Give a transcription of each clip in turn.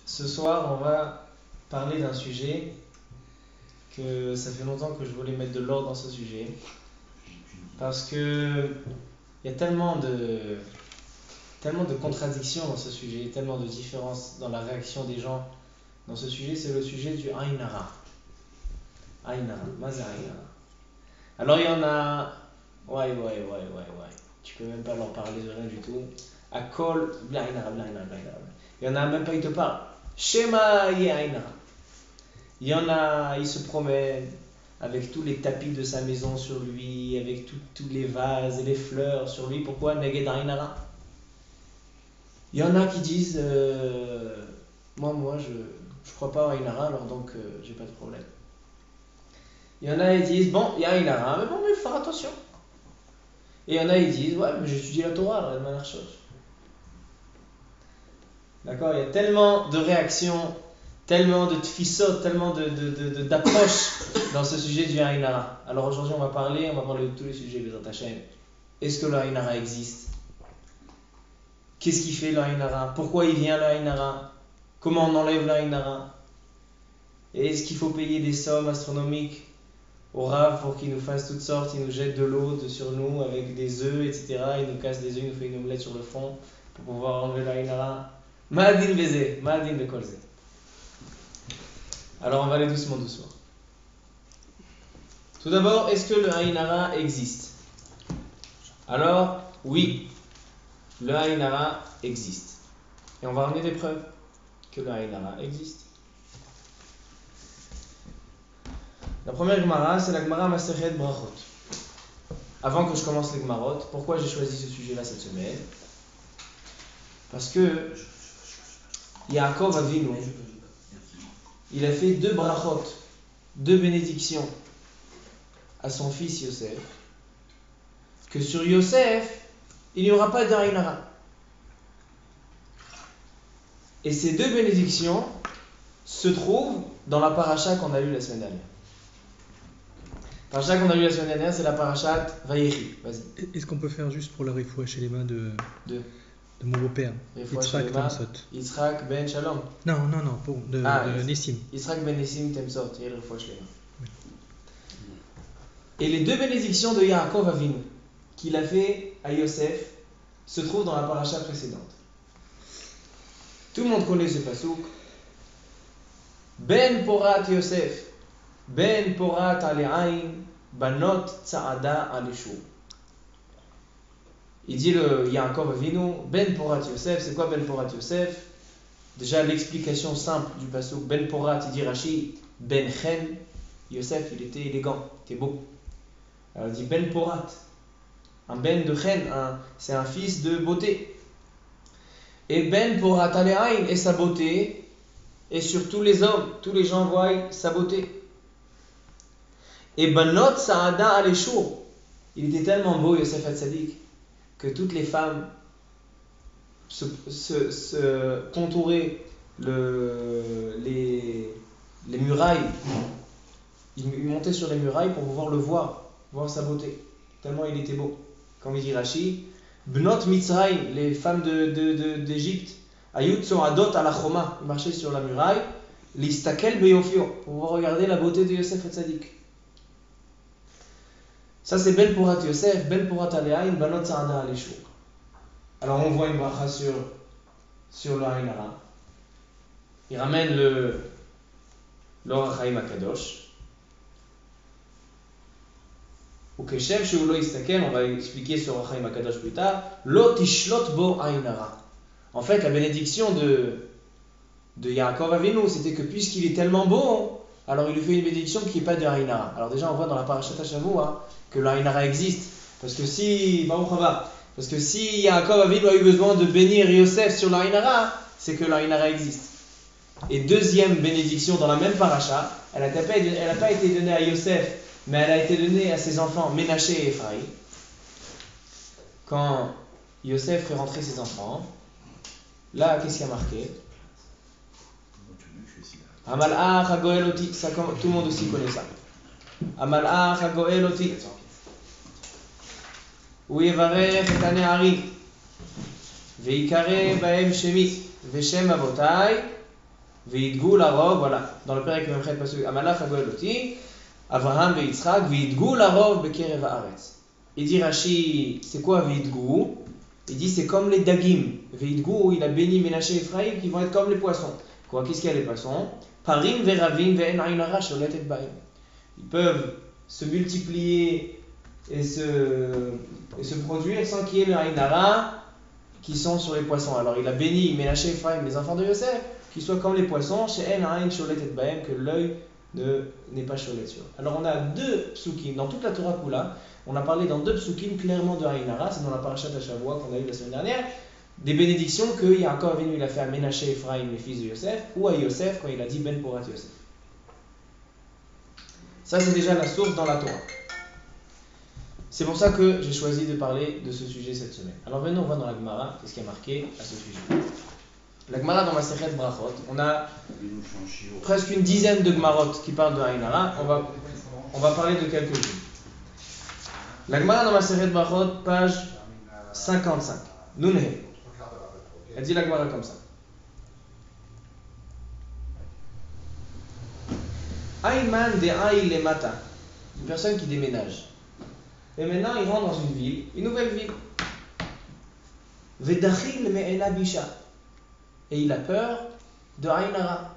Ce soir, on va parler d'un sujet que ça fait longtemps que je voulais mettre de l'ordre dans ce sujet. Parce que il y a tellement de contradictions dans ce sujet, tellement de différences dans la réaction des gens dans ce sujet. C'est le sujet du Aïn Hara. Aïn Hara, Maza Aïn Hara. Alors il y en a. Ouais. Tu peux même pas leur parler de rien du tout. Akol, bla Aïn Hara, bla Aïn Hara, bla Aïn Hara. Il y en a même pas, ils te parlent. Shema Ye Aïn Hara. Il y en a, ils se promènent avec tous les tapis de sa maison sur lui, avec tous les vases et les fleurs sur lui. Pourquoi Neged Aïn Hara? Il y en a qui disent moi je crois pas à Aïn Hara, alors donc j'ai pas de problème. Il y en a qui disent bon, il y a Aïn Hara, mais bon, mais il faut faire attention. Et il y en a qui disent ouais, mais j'étudie la Torah, alors il y a de manière chose. D'accord, il y a tellement de réactions, tellement de tfissot, tellement d'approches dans ce sujet du Aïn Hara. Alors aujourd'hui on va parler de tous les sujets de Bezrat Hashem. Est-ce que le Aïn Hara existe? Qu'est-ce qui fait le Aïn Hara? Pourquoi il vient le Aïn Hara? Comment on enlève le Aïn Hara? Et est-ce qu'il faut payer des sommes astronomiques au Rav pour qu'il nous fasse toutes sortes, il nous jette de l'eau sur nous avec des œufs, etc. Il nous casse des œufs, il nous fait une omelette sur le front pour pouvoir enlever le Aïn Hara? Ma'adin beze, ma'adin bekolze. Alors on va aller doucement. Tout d'abord, est-ce que le Aïn Hara existe? Alors, oui, le Aïn Hara existe. Et on va ramener des preuves que le Aïn Hara existe. La première Gemara, c'est la Gemara Masechet Brachot. Avant que je commence les Gemarot, pourquoi j'ai choisi ce sujet-là cette semaine? Parce que Yaakov Avinu, il a fait 2 brachot, 2 bénédictions à son fils Yosef, que sur Yosef, il n'y aura pas d'Aïn Hara. Et ces 2 bénédictions se trouvent dans la paracha qu'on a lue la semaine dernière. La paracha qu'on a lue la semaine dernière, c'est la parachat Vayechi. Vas-y. Est-ce qu'on peut faire juste pour la refoua chez les mains de mon beau-père, Yitzhak Temsot? Yitzhak ben Shalom. Non, de Nissim. Yitzhak ben Nissim Temsot, il y a la refoua chez les mains. Et les 2 bénédictions de Yaakov Avinu qu'il a fait à Yosef se trouvent dans la paracha précédente. Tout le monde connaît ce pasouk. Ben porat Yosef, ben porat ale'ain, banot tsa'ada aleshur. Il dit le Yaakov Avinu, ben porat Yosef. C'est quoi ben porat Yosef? Déjà l'explication simple du pasouk. Ben porat, il dit Rashi, ben chen. Yosef, il était élégant, il était beau. Alors il dit ben porat. Un ben de chen, c'est un fils de beauté. Et ben porat ale'ain, et sa beauté, et sur tous les hommes, tous les gens voient sa beauté. Et banot sa'ada aleshur, il était tellement beau Yosef Hatzadik que toutes les femmes se contouraient les murailles. Ils montaient sur les murailles pour pouvoir le voir sa beauté, tellement il était beau. Comme il dit Rashi, Bnot Mitzrayim, les femmes d'Égypte, Ayut Soadot ala Choma, ils marchaient sur la muraille, Listakel Beyofio, pour pouvoir regarder la beauté de Yosef Hatzadik. Ça c'est Ben Porat Yosef, Ben Porat Aleaïn, Banot Sa'ada Aleshur. Alors on voit une bracha sur le Aïn Hara. Il ramène l'Or HaChaim HaKadosh. Ou Keshem Sheu Lo Yistakel, on va expliquer sur Or HaChaim HaKadosh plus tard. Lo Tishlot Bo Aïn Hara. En fait, la bénédiction de Yaakov Avinu, c'était que puisqu'il est tellement beau, alors il lui fait une bénédiction qui n'est pas de Aïn Hara. Alors déjà, on voit dans la parashat Shavua que le Aïn Hara existe. Parce que si Yaakov Avinu a eu besoin de bénir Yosef sur l'Aïn Hara, c'est que l'Aïn Hara existe. Et deuxième bénédiction dans la même paracha, elle n'a pas été donnée à Yosef, mais elle a été donnée à ses enfants Ménaché et Ephraïm. Quand Yosef fait rentrer ses enfants, là, qu'est-ce qui a marqué? Amal'ach hagoel oti, ça, tout le monde aussi connaît ça. Amal'ach hagoel oti. Ou yevarech et hane'ari. Veikare baem shemi, veshem avotai, veidgu larov, voilà, dans le Perek Memchet Pasuk, Amalach Agoeloti, Avraham veItzchak, veidgu larov bekerev haaretz. Il dit Rashi, c'est quoi veidgu? Il dit c'est comme les dagim. Veidgu, il a béni Ménaché et Ephraïm qui vont être comme les poissons. Quoi, qu'est-ce qu'il y a les poissons? Parim veravim ve'en ayin hara sholetet bahem. Ils peuvent se multiplier et se produire sans qu'il y ait le ayin hara qui sont sur les poissons. Alors il a béni Ménaché et Ephraïm, les enfants de Yosef, qui soient comme les poissons, chez en ayin sholetet bahem, que l'œil n'est pas sholet sur. Alors on a deux psukim dans toute la Torah Kula. On a parlé dans deux psukim clairement de ayin hara, c'est dans la parashat Shavua qu'on a eu la semaine dernière, des bénédictions que Yaakov Avinu il a fait à Ménaché et Ephraïm, les fils de Yosef, ou à Yosef quand il a dit Ben Porat Yosef. Ça c'est déjà la source dans la Torah. C'est pour ça que j'ai choisi de parler de ce sujet cette semaine. Alors maintenant on va dans la Gemara, qu'est-ce qui a marqué à ce sujet. La Gemara dans Masechet Brachot, on a presque une dizaine de Gemarot qui parlent de ayin hara, on va parler de quelques-unes. La Gemara dans Masechet Brachot, page 55. Nunhe. Elle dit la Gemara comme ça. Ayman de Aï Lemata. Une personne qui déménage. Et maintenant il rentre dans une ville, une nouvelle ville. Vedachil me'ena bisha. Et il a peur de ayin hara.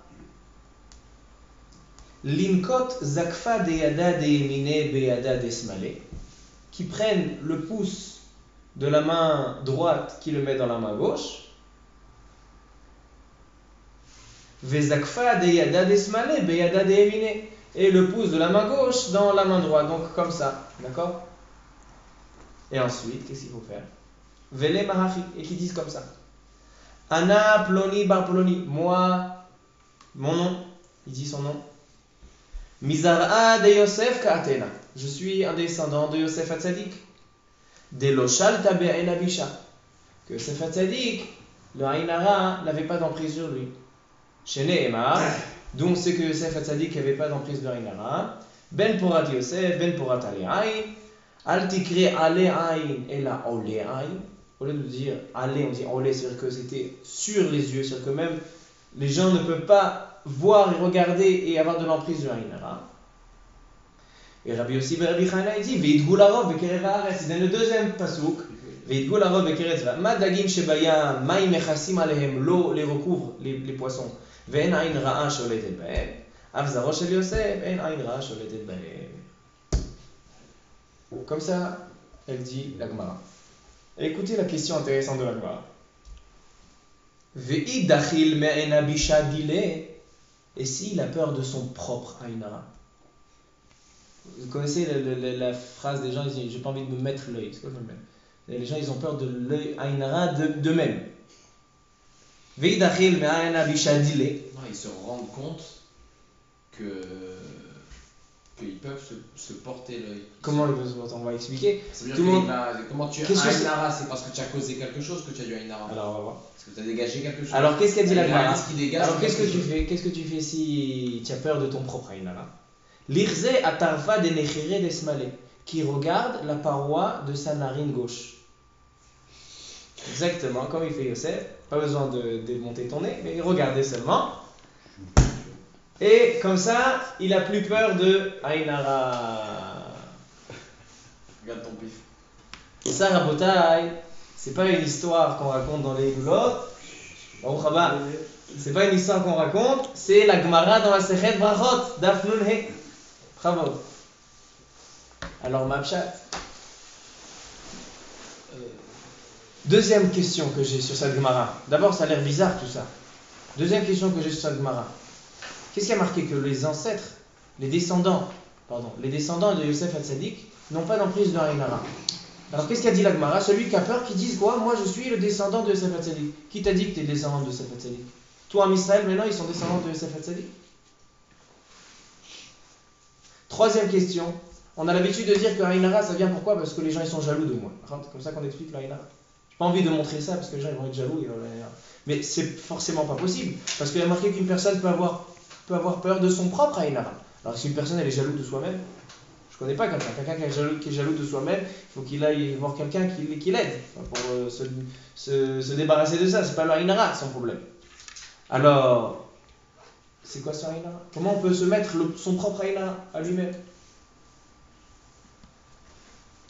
Linkot zakfa de yada de yemine be yada de smale. Qui prennent le pouce de la main droite qui le met dans la main gauche. Vezakfa de yada de smale be yada de yemine. Et le pouce de la main gauche dans la main droite. Donc comme ça. D'accord? Et ensuite, qu'est-ce qu'il faut faire? Vele mahachi. Et qui disent comme ça. Ana ploni bar ploni. Moi, mon nom. Il dit son nom. Mizara de Yosef Ka'atena. Je suis un descendant de Yosef Hatzadik. De Loshal Tabe'en Abisha. Que Yosef Hatzadik, le ayin hara, n'avait pas d'emprise sur lui. Shene Emar. Donc c'est que Yosef Hatzadik n'avait pas d'emprise de ayin hara. Ben Porat Yosef, Ben Porat Ale Ayin. Al Tikre Ale Ayin et la Ole Ayin. Au lieu de dire Ale, on dit Ole, c'est-à-dire que c'était sur les yeux, c'est-à-dire que même les gens ne peuvent pas voir et regarder et avoir de l'emprise du ayin hara. Et Rabbi Yossi ben Rabbi Chana dit Veidgu larov bekerev haaretz. C'est dans le deuxième pasuk. Veidgu larov bekerev haaretz. Ma dagim shebayam maim mechasim alehem. L'eau les recouvre, les poissons. Ve'en ayin ra'a sholetet bahem. Av zaro shel Yosef en ayin ra'a sholetet bahem. Comme ça, elle dit la Gemara. Écoutez la question intéressante de la Gemara. Ve'i dachil me'ena bisha dile. Et s'il a peur de son propre ayin hara? Vous connaissez la phrase des gens, ils disent j'ai pas envie de me mettre l'œil. C'est quoi le même? Les gens ils ont peur de l'œil ayin hara d'eux-mêmes. Ve'i dachil me'ena bisha dile. Ils se rendent compte qu'ils peuvent se porter l'œil. Comment ils peuvent se porter? On va expliquer. Ça veut dire que comment tu as ayin hara, c'est parce que tu as causé quelque chose que tu as du ayin hara. Alors on va voir. Parce que tu as dégagé quelque chose. Alors qu'est-ce qu'elle dit la Gemara? Alors qu'est-ce que tu fais? Qu'est-ce que tu fais si tu as peur de ton propre ayin hara? L'irze atarva de nechire desmale, qui regarde la paroi de sa narine gauche. Exactement comme il fait Yosef. Pas besoin de démonter ton nez, mais regardez seulement. Et comme ça, il a plus peur de ayin hara. Regarde ton pif. Ça, Rabotai, c'est pas une histoire qu'on raconte dans les goulottes. C'est pas une histoire qu'on raconte, c'est la Gemara dans la Masechet Brachot, Daf Nunhe. Bravo. Alors, Mabchat. Deuxième question que j'ai sur cette Gemara. D'abord, ça a l'air bizarre tout ça. Deuxième question que j'ai sur cette Gemara. Qu'est-ce qui a marqué? Que les ancêtres, les descendants de Yosef Hatzadik n'ont pas d'emprise de ayin hara. Alors qu'est-ce qu'a dit la Gemara? Celui qui a peur, qui dise quoi? Moi je suis le descendant de Yosef Hatzadik. Qui t'a dit que tu es descendant de Yosef Hatzadik? Toi en Israël maintenant ils sont descendants de Yosef Hatzadik. Troisième question. On a l'habitude de dire que ayin hara ça vient pourquoi? Parce que les gens ils sont jaloux de moi. C'est comme ça qu'on explique l'ayin hara. J'ai pas envie de montrer ça parce que les gens ils vont être jaloux. Mais c'est forcément pas possible. Parce qu'il y a marqué qu'une personne peut avoir peur de son propre ayin hara. Alors si une personne elle est jalouse de soi-même, je Je connais pas quelqu'un qui est jaloux de soi-même, il faut qu'il aille voir quelqu'un qui l'aide pour se débarrasser de ça. C'est pas le Ainara son problème. Alors, c'est quoi ce Ainara? Comment on peut se mettre son propre Ainara à lui-même?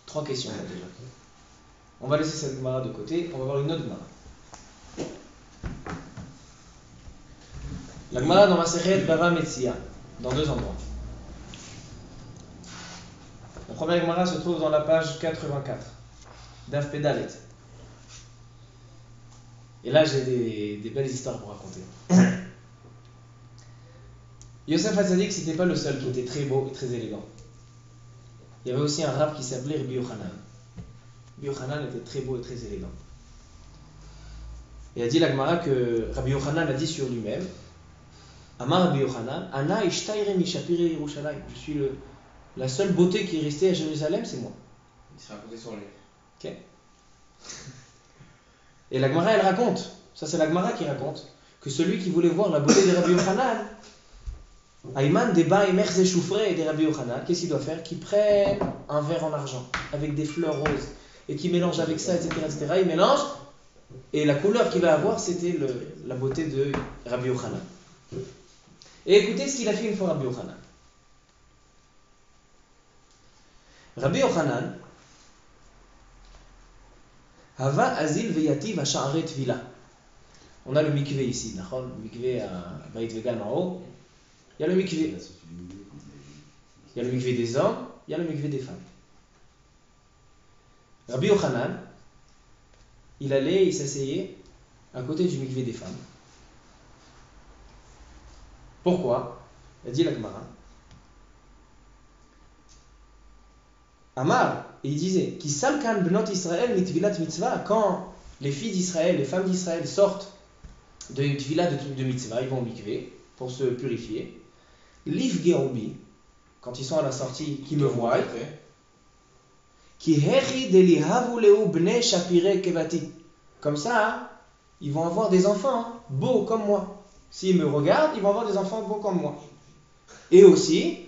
3 questions là déjà. On va laisser cette Gemara de côté, on va voir une autre Gemara. La Gemara dans Masechet Bava Metzia, dans 2 endroits. La première Gemara se trouve dans la page 84, Daf Pedalet. Et là, j'ai des belles histoires pour raconter. Yosef Hatzadik, c'était pas le seul qui était très beau et très élégant. Il y avait aussi un rabbin qui s'appelait Rabbi Yochanan. Rabbi Yochanan était très beau et très élégant. Il a dit la Gemara que Rabbi Yochanan a dit sur lui-même, Amar Rabbi Yochanan, Ana ishtayre mishapire Yerushalayim. Je suis la seule beauté qui est restée à Jérusalem, c'est moi. Il s'est raconté sur lui. Ok. Et la Gemara, elle raconte, ça c'est la Gemara qui raconte, que celui qui voulait voir la beauté de Rabbi Yochanan, Aïman Deba Emer Zeshoufré et des Rabbi Yochanan, qu'est-ce qu'il doit faire? Qu'il prenne un verre en argent avec des fleurs roses et qu'il mélange avec ça, etc., etc. Il mélange et la couleur qu'il va avoir, c'était la beauté de Rabbi Yochanan. Et écoutez ce qu'il a fait une fois Rabbi Yochanan. Rabbi Yochanan, Hava Azil Veyativ Hasha'are Tvila. On a le mikvé ici, le mikvé à Beit Vegan en haut. Il y a le mikvé. Il y a le mikvé des hommes, il y a le mikvé des femmes. Rabbi Yochanan, il s'asseyait à côté du mikvé des femmes. Pourquoi? Il a dit la Gemara. Amar, et il disait, Ki salkan bnot Israël mitvilat mitzvah, quand les filles d'Israël, les femmes d'Israël sortent de une tvila de mitzvah, ils vont au mikvé pour se purifier. Lif geroubi, quand ils sont à la sortie, qui me voient, Ki hechi delihavu leu bnei shapire kevati. Comme ça, ils vont avoir des enfants beaux comme moi. S'ils me regardent, ils vont avoir des enfants beaux comme moi. Et aussi,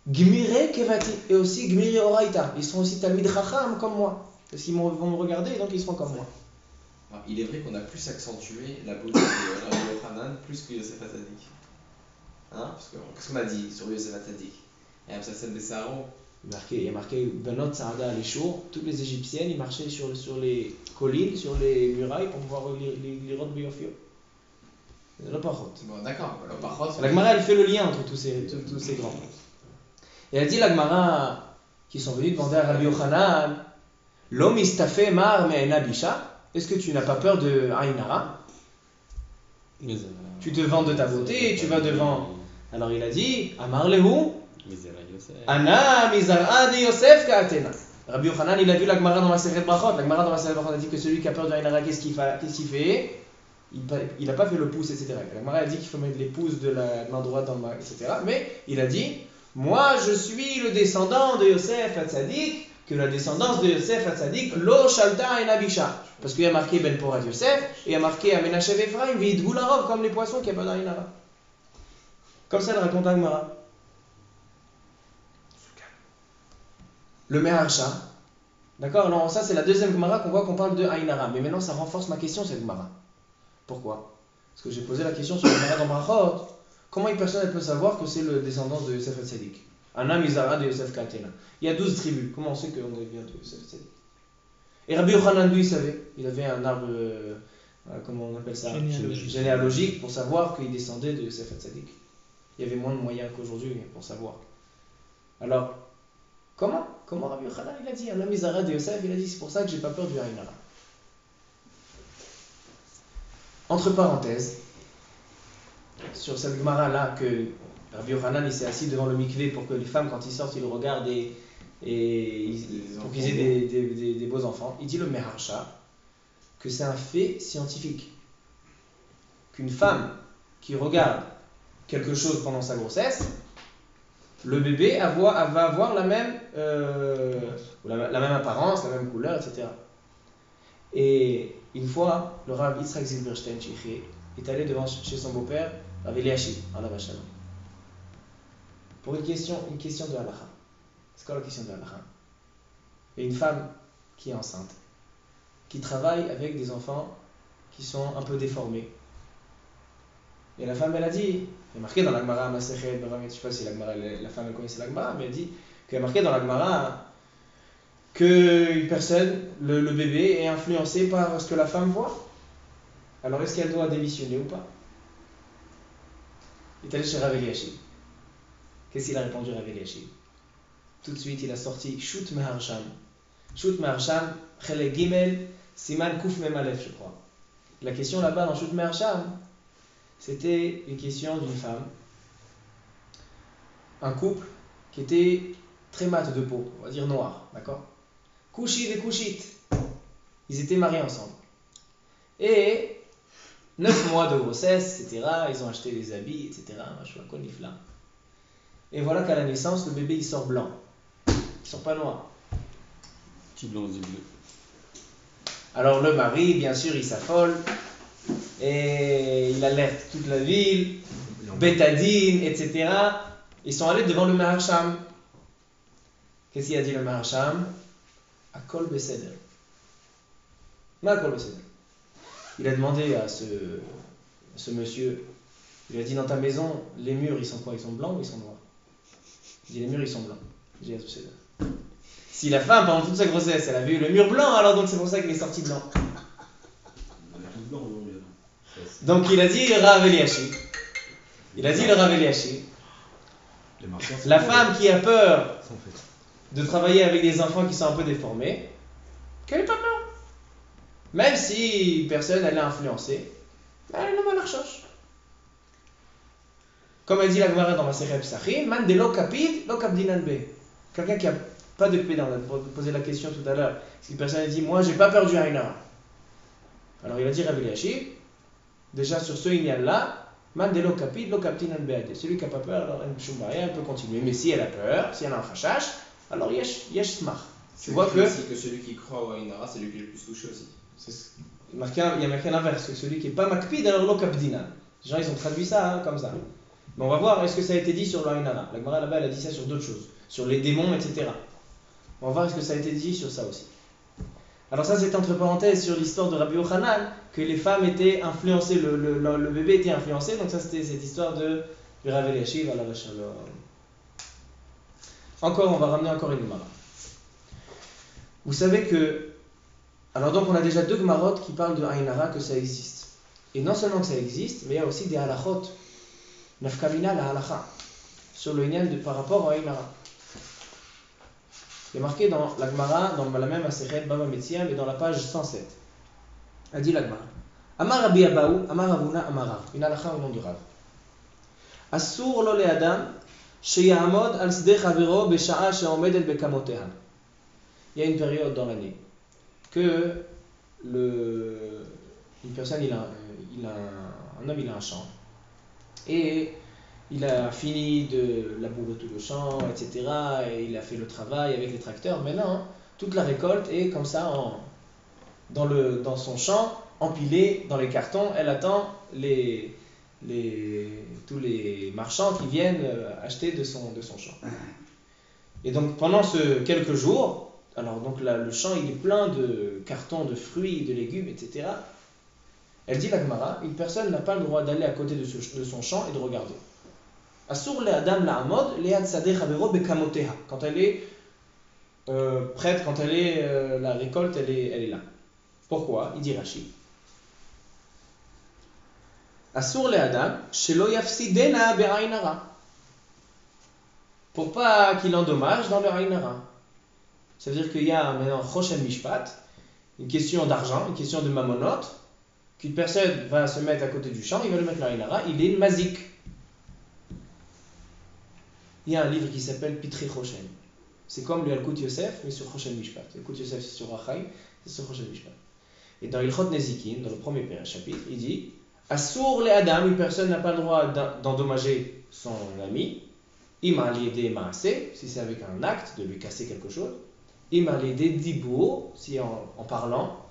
Gmire Kevati, et aussi Gmire Oraita. Ils seront aussi Talmid Chacham comme moi. Parce qu'ils vont me regarder, donc ils seront comme moi. Alors, il est vrai qu'on a plus accentué la beauté de Rabbi Yochanan plus que Yosef Hatzadik. Hein? Parce que, qu'est-ce qu'on a dit sur Yosef Hatzadik? Il y a Amsasem Bessaro. Il y a marqué Benot Saada Alishour. Toutes les Égyptiennes, ils marchaient sur les collines, sur les murailles pour pouvoir lire Biofio. Le Pachot. Bon, d'accord, le Pachot. La Gemara, elle fait le lien entre tous ces grands. Et elle dit la Gemara qui sont venus demander à Rabbi Yochanan, L'homme istafe mar me'ena bisha. Est-ce que tu n'as pas peur de Ainara? Tu te vends de ta beauté et tu vas devant. Alors il a dit, Amar lehu, Ana mizar'a de Yosef ka'atena. Rabbi Yochanan, il a vu la Gemara dans Masechet Brachot. La Gemara dans Masechet Brachot a dit que celui qui a peur de Ainara, qu'est-ce qu'il fait? Il n'a pas fait le pouce, etc. La Gemara a dit qu'il faut mettre les pouces de la main droite dans le main, etc. Mais il a dit, moi je suis le descendant de Yosef Hatzadik, que la descendance de Yosef Hatzadik, Lo Shalta en Abisha. Parce qu'il y a marqué Ben Porat Yosef, et il y a marqué Amenachev Ephraim, Vidgou la robe, comme les poissons qui a pas dans Ainara. Comme ça, elle raconte à Gemara. Le Meharsha. D'accord? Alors, ça, c'est la deuxième Gemara qu'on voit qu'on parle de Ainara. Mais maintenant, ça renforce ma question, cette Gemara. Pourquoi? Parce que j'ai posé la question sur le Gemara dans Brachot. Comment une personne peut savoir que c'est le descendant de Yosef Hatzadik? Anna Mizara de Yosef Katena. Il y a 12 tribus. Comment on sait qu'on vient de Yosef Hatzadik? Et Rabbi Yochanan, lui, il savait. Il avait un arbre, comment on appelle ça? Généalogique pour savoir qu'il descendait de Yosef Hatzadik. Il y avait moins de moyens qu'aujourd'hui pour savoir. Alors, comment Rabbi Yochanan, il a dit Anna Mizara de Yosef, il a dit c'est pour ça que j'ai pas peur du Ainara. Entre parenthèses, sur cette Gemara là que Rabbi Yochanan il s'est assis devant le mikvé pour que les femmes quand ils sortent ils le regardent pour qu'ils aient des beaux enfants, il dit le Meharsha que c'est un fait scientifique qu'une femme qui regarde quelque chose pendant sa grossesse, le bébé va avoir la même apparence, la même couleur, etc. Et une fois, le Rav Yitzhak Zilberstein est allé chez son beau-père, Rav Eliashib, en Avashalom, pour une question de halakha. c'est quoi la question de l'halakha? Il y a une femme qui est enceinte, qui travaille avec des enfants qui sont un peu déformés. Et la femme, elle a dit, il est marqué dans la Gemara, Masechet, je ne sais pas si la femme elle connaissait la Gemara, mais elle dit qu'il est marqué dans la Gemara qu'une personne, le bébé, est influencé par ce que la femme voit. Alors est-ce qu'elle doit démissionner ou pas? Il est allé chez Rav Eliashib. Qu'est-ce qu'il a répondu Rav Eliashib? Tout de suite, il a sorti Shoot Meharsham. Shoot Meharsham, Chele Gimel, Siman Kouf Memalef, je crois. La question là-bas dans Shoot Meharsham, c'était une question d'une femme, un couple qui était très mat de peau, on va dire noir, d'accord? Kushit et Kushit, ils étaient mariés ensemble. Et 9 mois de grossesse, etc., ils ont acheté des habits, etc., et voilà qu'à la naissance, le bébé il sort blanc, il sort pas noir. Petit blanc, petit bleu. Alors le mari, bien sûr, il s'affole, et il alerte toute la ville, bétadine, etc. Ils sont allés devant le Maharsham. Qu'est-ce qu'il a dit le Maharsham? Akol beseder. Ma akol beseder. Il a demandé à ce monsieur, il lui a dit dans ta maison, les murs ils sont quoi? Ils sont blancs ou ils sont noirs? Il dit les murs ils sont blancs. Il dit si la femme pendant toute sa grossesse elle avait eu le mur blanc, alors donc c'est pour ça qu'il est sorti blanc. Donc il a dit le Rav Eliashib. Il a dit le Rav Eliashib. La femme qui a peur de travailler avec des enfants qui sont un peu déformés, qu'elle n'ait pas peur. Même si personne elle l'a influencée, elle ne va la recherche. Comme a dit la Gemara dans Masechet Psachim, man de lo kapid, lo kapdinan be. Quelqu'un qui n'a pas de pédant, on a posé la question tout à l'heure. Si une personne a dit, moi j'ai pas peur du Haïna. Alors il a dit Rav Eliashib, déjà sur ce inyan-là, man de lo kapid, lo kapdinan be. Celui qui n'a pas peur, alors elle peut continuer. Mais si elle a peur, si elle a un fachash, alors yesh smach. Tu vois que celui qui croit au Haïnara, c'est lui qui est le plus touché aussi. Il y a marqué l'inverse, que celui qui n'est pas makpid, alors lo kapdinan. Les gens ils ont traduit ça comme ça. Mais on va voir, est-ce que ça a été dit sur le Haïnara? La Gemara là-bas elle a dit ça sur d'autres choses, sur les démons, etc. On va voir est-ce que ça a été dit sur ça aussi. Alors ça c'est entre parenthèses sur l'histoire de Rabbi Yochanan, que les femmes étaient influencées, le bébé était influencé, donc ça c'était cette histoire de Rav Eliashib, Allah Shalom. Encore, on va ramener encore une Gemara. Vous savez que, alors donc on a déjà 2 Gemarot qui parlent de Haïnara, que ça existe. Et non seulement que ça existe, mais il y a aussi des halachot, nafkamina la halacha, sur le Inyan par rapport au Haïnara. Il est marqué dans la Gemara, dans la même Masechet Baba Metzia, mais dans la page 107. A dit la Gemara, Amar Rabbi Abaou, Amar Avuna, Amar Rav, une halacha au nom du Rav. Asur lo le adam, sheyamod al sde chavero besha'a she'omedet bekamoteha. Il y a une période dans l'année que une personne, un homme, il a un champ et il a fini de labourer tout le champ, etc. Et il a fait le travail avec les tracteurs. Maintenant, toute la récolte est comme ça dans son champ, empilée dans les cartons. Elle attend tous les marchands qui viennent acheter de son champ. Et donc pendant quelques jours, alors donc là, le champ il est plein de cartons de fruits, de légumes, etc. Elle dit la Gemara, une personne n'a pas le droit d'aller à côté de son champ et de regarder. Asur le adam la amod lead sadeh chavero bekamoteha. Quand elle est prête, quand elle est la récolte, elle est là. Pourquoi? Il dit Rashi. Asur le adam shelo yafsidena be'ainara. Pour pas qu'il endommage dans le Haïnara. Ça veut dire qu'il y a maintenant Choshen Mishpat, une question d'argent, une question de mamonot, qu'une personne va se mettre à côté du champ, il va le mettre dans le Haïnara, il est mazik. Il y a un livre qui s'appelle Pitri Choshen. C'est comme le Yalkut Yosef, mais sur Choshen Mishpat. Yalkut Yosef c'est sur Rachaim, c'est sur Choshen Mishpat. Et dans Ilchot Nezikin, dans le premier chapitre, il dit Assour le Adam, une personne n'a pas le droit d'endommager son ami. Ima l'idée maasé, si c'est avec un acte de lui casser quelque chose. Ima l'idée dibour, si en parlant.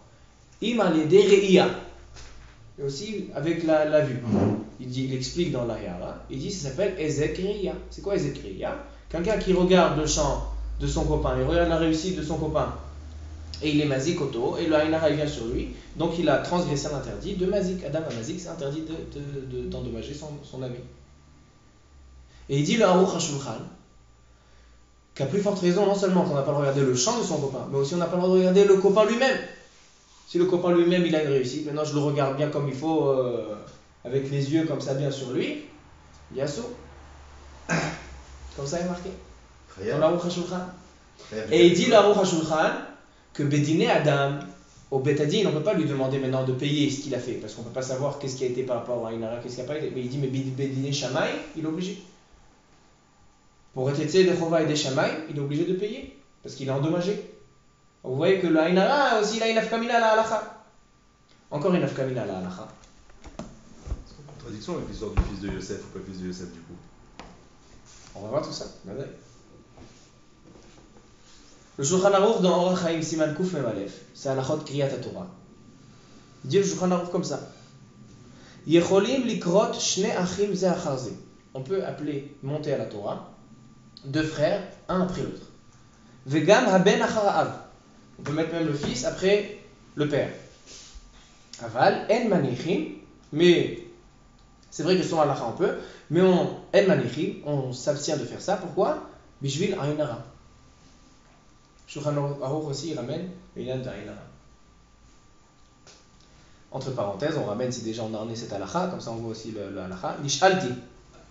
Ima l'idée re'ia, et aussi avec la vue. Il explique dans l'Ayara, il dit ça s'appelle ezek re'ia. C'est quoi ezek re'ia? Quelqu'un qui regarde le champ de son copain, il regarde la réussite de son copain, et il est mazik auto, et le Ainara il vient sur lui, donc il a transgressé l'interdit de mazik. Adam a mazik, c'est interdit d'endommager son ami. Et il dit le Aruch HaShulchan, qu'à plus forte raison, non seulement qu'on n'a pas le droit de regarder le champ de son copain, mais aussi on n'a pas le droit de regarder le copain lui-même. Si le copain lui-même il a une réussite, maintenant je le regarde bien comme il faut, avec les yeux comme ça bien sur lui, Yassou. Comme ça il est marqué. Dans l'Aruch HaShulchan. Et il dit l'Aruch HaShulchan que Bédiné Adam, au Betadine, on ne peut pas lui demander maintenant de payer ce qu'il a fait, parce qu'on ne peut pas savoir qu'est-ce qui a été par rapport à Ainara, qu'est-ce qui n'a pas été. Mais il dit, mais Bédiné Shamaï, il est obligé. Pour être de Chova et des Shamaï, il est obligé de payer, parce qu'il est endommagé. Vous voyez que le Ainara aussi, il a une afkamina à la halacha. Encore une afkamina à la halacha. C'est en contradiction avec l'histoire du fils de Yosef ou pas le fils de Yosef du coup. On va voir tout ça. Le Shulchan Aruch dans Orach Chaim Siman Kuf Mem Aleph, c'est halachot Kriyat HaTorah. Il dit le Shulchan Aruch comme ça. Yecholim likrot shne achim ze achar ze. On peut appeler monter à la Torah deux frères, un après l'autre. Vegam haben achar ha'av. On peut mettre même le fils après le père. Aval en manichim, mais c'est vrai que selon halacha on peut, mais en manichim, on s'abstient de faire ça. Pourquoi? Bishvil Ainara. Shulchan Aruch aussi il ramène Einan d'Ainara. Entre parenthèses, on ramène si déjà on a ramené cette halakha, comme ça on voit aussi le halakha. Nishalti.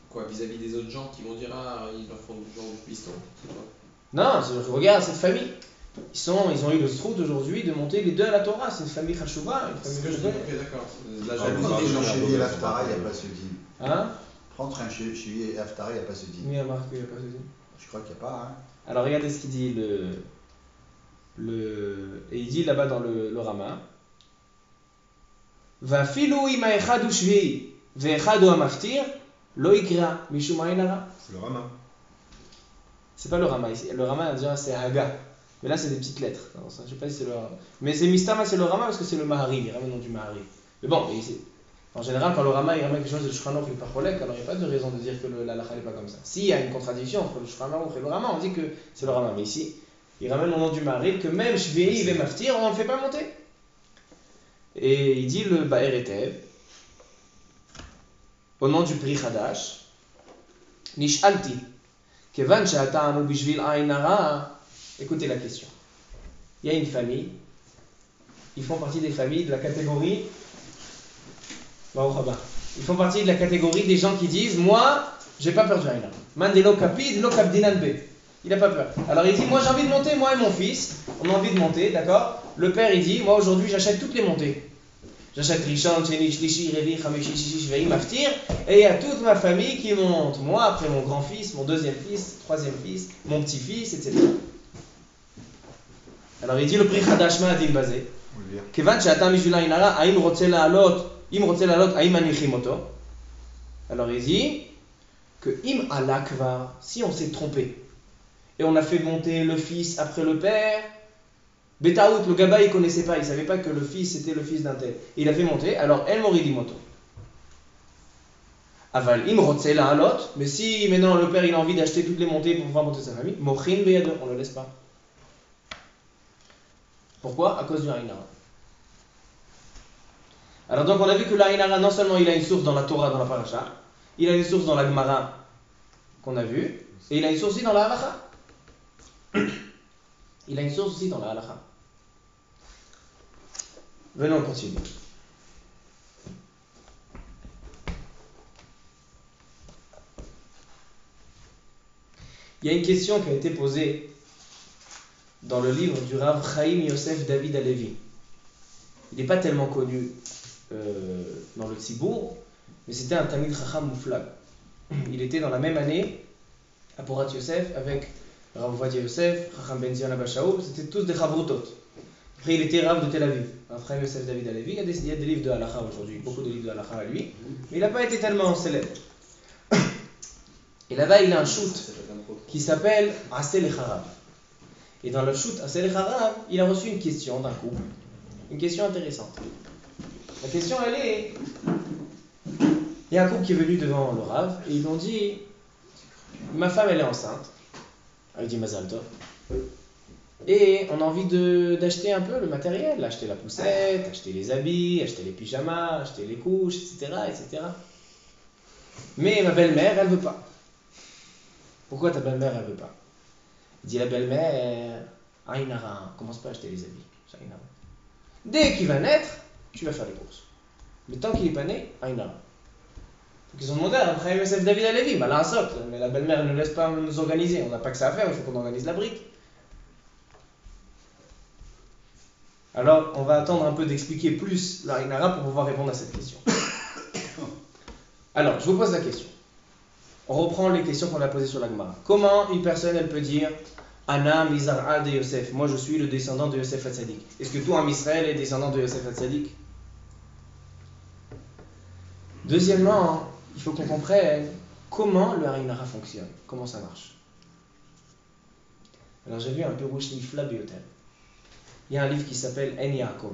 Quoi, vis-à-vis des autres gens qui vont dire ah, ils leur font du genre du piston, c'est quoi? Non, je regarde cette famille. Ils ont eu le strout aujourd'hui de monter les deux à la Torah. C'est une famille Chachouba, une famille que je dis. Ok, d'accord. La Prendre des gens chez et l'Aftara, il n'y a pas ce din. Hein? Prendre un chez et l'Aftara, il n'y a pas ce din. Oui, il y a marqué, il n'y a pas ce din. Je crois qu'il n'y a pas. Hein. Alors regardez ce qu'il dit et il dit là-bas dans le Rama. Va filou ima echadu shvi ve echadu amaftir lo ikra mishum ainara. C'est le Rama. C'est pas le Rama ici. Le Rama déjà c'est Haga. Mais là c'est des petites lettres. Alors, ça, je sais pas si c'est le Rama. Mais c'est Mistama, c'est le Rama parce que c'est le Mahari. Il ramène le nom du Mahari. Mais bon, en général quand le Rama il ramène quelque chose de Shulchan Aruch et pas Cholek, alors il n'y a pas de raison de dire que l'halakha n'est pas comme ça. S'il y a une contradiction entre le Shulchan Aruch et le Rama, on dit que c'est le Rama. Mais ici, il ramène le nom du Mahari que même Shvei ve Maftir, on ne le fait pas monter. Et il dit le Ba'er Etev, au nom du Pri Chadash, Nishalti, Kevan She'atam Bishvil Ainara. Écoutez la question. Il y a une famille, ils font partie des familles de la catégorie. Ils font partie de la catégorie des gens qui disent moi, j'ai pas peur du Ainara. Mandelo Kapid, lo Kapdinan Be. Il n'a pas peur. Alors il dit moi j'ai envie de monter, moi et mon fils, on a envie de monter, d'accord? Le père il dit moi aujourd'hui j'achète toutes les montées. J'achète Rishon, Sheni, Shlishi, Revi, Chamishi, Shishi, Shvei, Maftir, et il y a toute ma famille qui monte. Moi, après mon grand-fils, mon deuxième fils, troisième fils, mon petit-fils, etc. Alors il dit le Pri Chadash Ma'adin Bazé. Kevan she'atam mishvil Ainara, ha'im rotze la'alot, im rotze la'alot, ha'im manichim oto. Alors il dit que im ala kvar, si on s'est trompé, et on a fait monter le fils après le père, Betaout, le Gaba il connaissait pas, il savait pas que le fils était le fils d'un tel. Il a fait monter, alors El Moridimoto. Aval im rotze la'alot, mais si maintenant le père il a envie d'acheter toutes les montées pour pouvoir monter sa famille, Mochin beyado, on le laisse pas. Pourquoi? À cause du Ainara. Alors donc on a vu que l'Ainara non seulement il a une source dans la Torah, dans la Paracha, il a une source dans la Gemara qu'on a vue, et il a une source aussi dans la Halacha. Il a une source aussi dans la Halacha. Venons, on continue. Il y a une question qui a été posée dans le livre du Rav Chaim Yosef David Halevi. Il n'est pas tellement connu dans le Tzibour, mais c'était un Talmid Chacham Mouflag. Il était dans la même année à Porat Yosef avec Rav Ovadia Yosef, Chacham Ben Zion Abba Shaul, c'était tous des Chavrutot. Après il était Rav de Tel Aviv, Rav Chaim Yosef David Halevi. Il y a des livres de Halacha aujourd'hui, beaucoup de livres de Halacha à lui, mais il n'a pas été tellement célèbre. Et là-bas il a un shoot qui s'appelle Asel et Harab. Et dans le shoot Asel et Harab, il a reçu une question d'un couple, une question intéressante. La question elle est, il y a un couple qui est venu devant le Rav et ils lui ont dit ma femme elle est enceinte. Elle dit Mazal Tov. Et on a envie d'acheter un peu le matériel, acheter la poussette, acheter les habits, acheter les pyjamas, acheter les couches, etc. etc. Mais ma belle-mère, elle veut pas. Pourquoi ta belle-mère, elle veut pas? Dit la belle-mère, Aïnara, commence pas à acheter les habits. Aïnara. Dès qu'il va naître, tu vas faire les courses. Mais tant qu'il n'est pas né, Aïnara. Donc ils ont demandé à Abraham Yosef David Alevi, bah là un socle, mais la belle-mère ne laisse pas nous organiser, on n'a pas que ça à faire, il faut qu'on organise la brique. Alors on va attendre un peu d'expliquer plus la Aïnara pour pouvoir répondre à cette question. Alors je vous pose la question. On reprend les questions qu'on a posées sur la Gemara. Comment une personne elle peut dire Ana Mizar'a de Yosef, moi je suis le descendant de Yosef Hatzadik. Est-ce que toi en Israël est descendant de Yosef Hatzadik? Deuxièmement, il faut qu'on comprenne comment le Harinara fonctionne, comment ça marche. Alors j'ai vu un Pirouche Nifla Biotel. Il y a un livre qui s'appelle En Yaakov.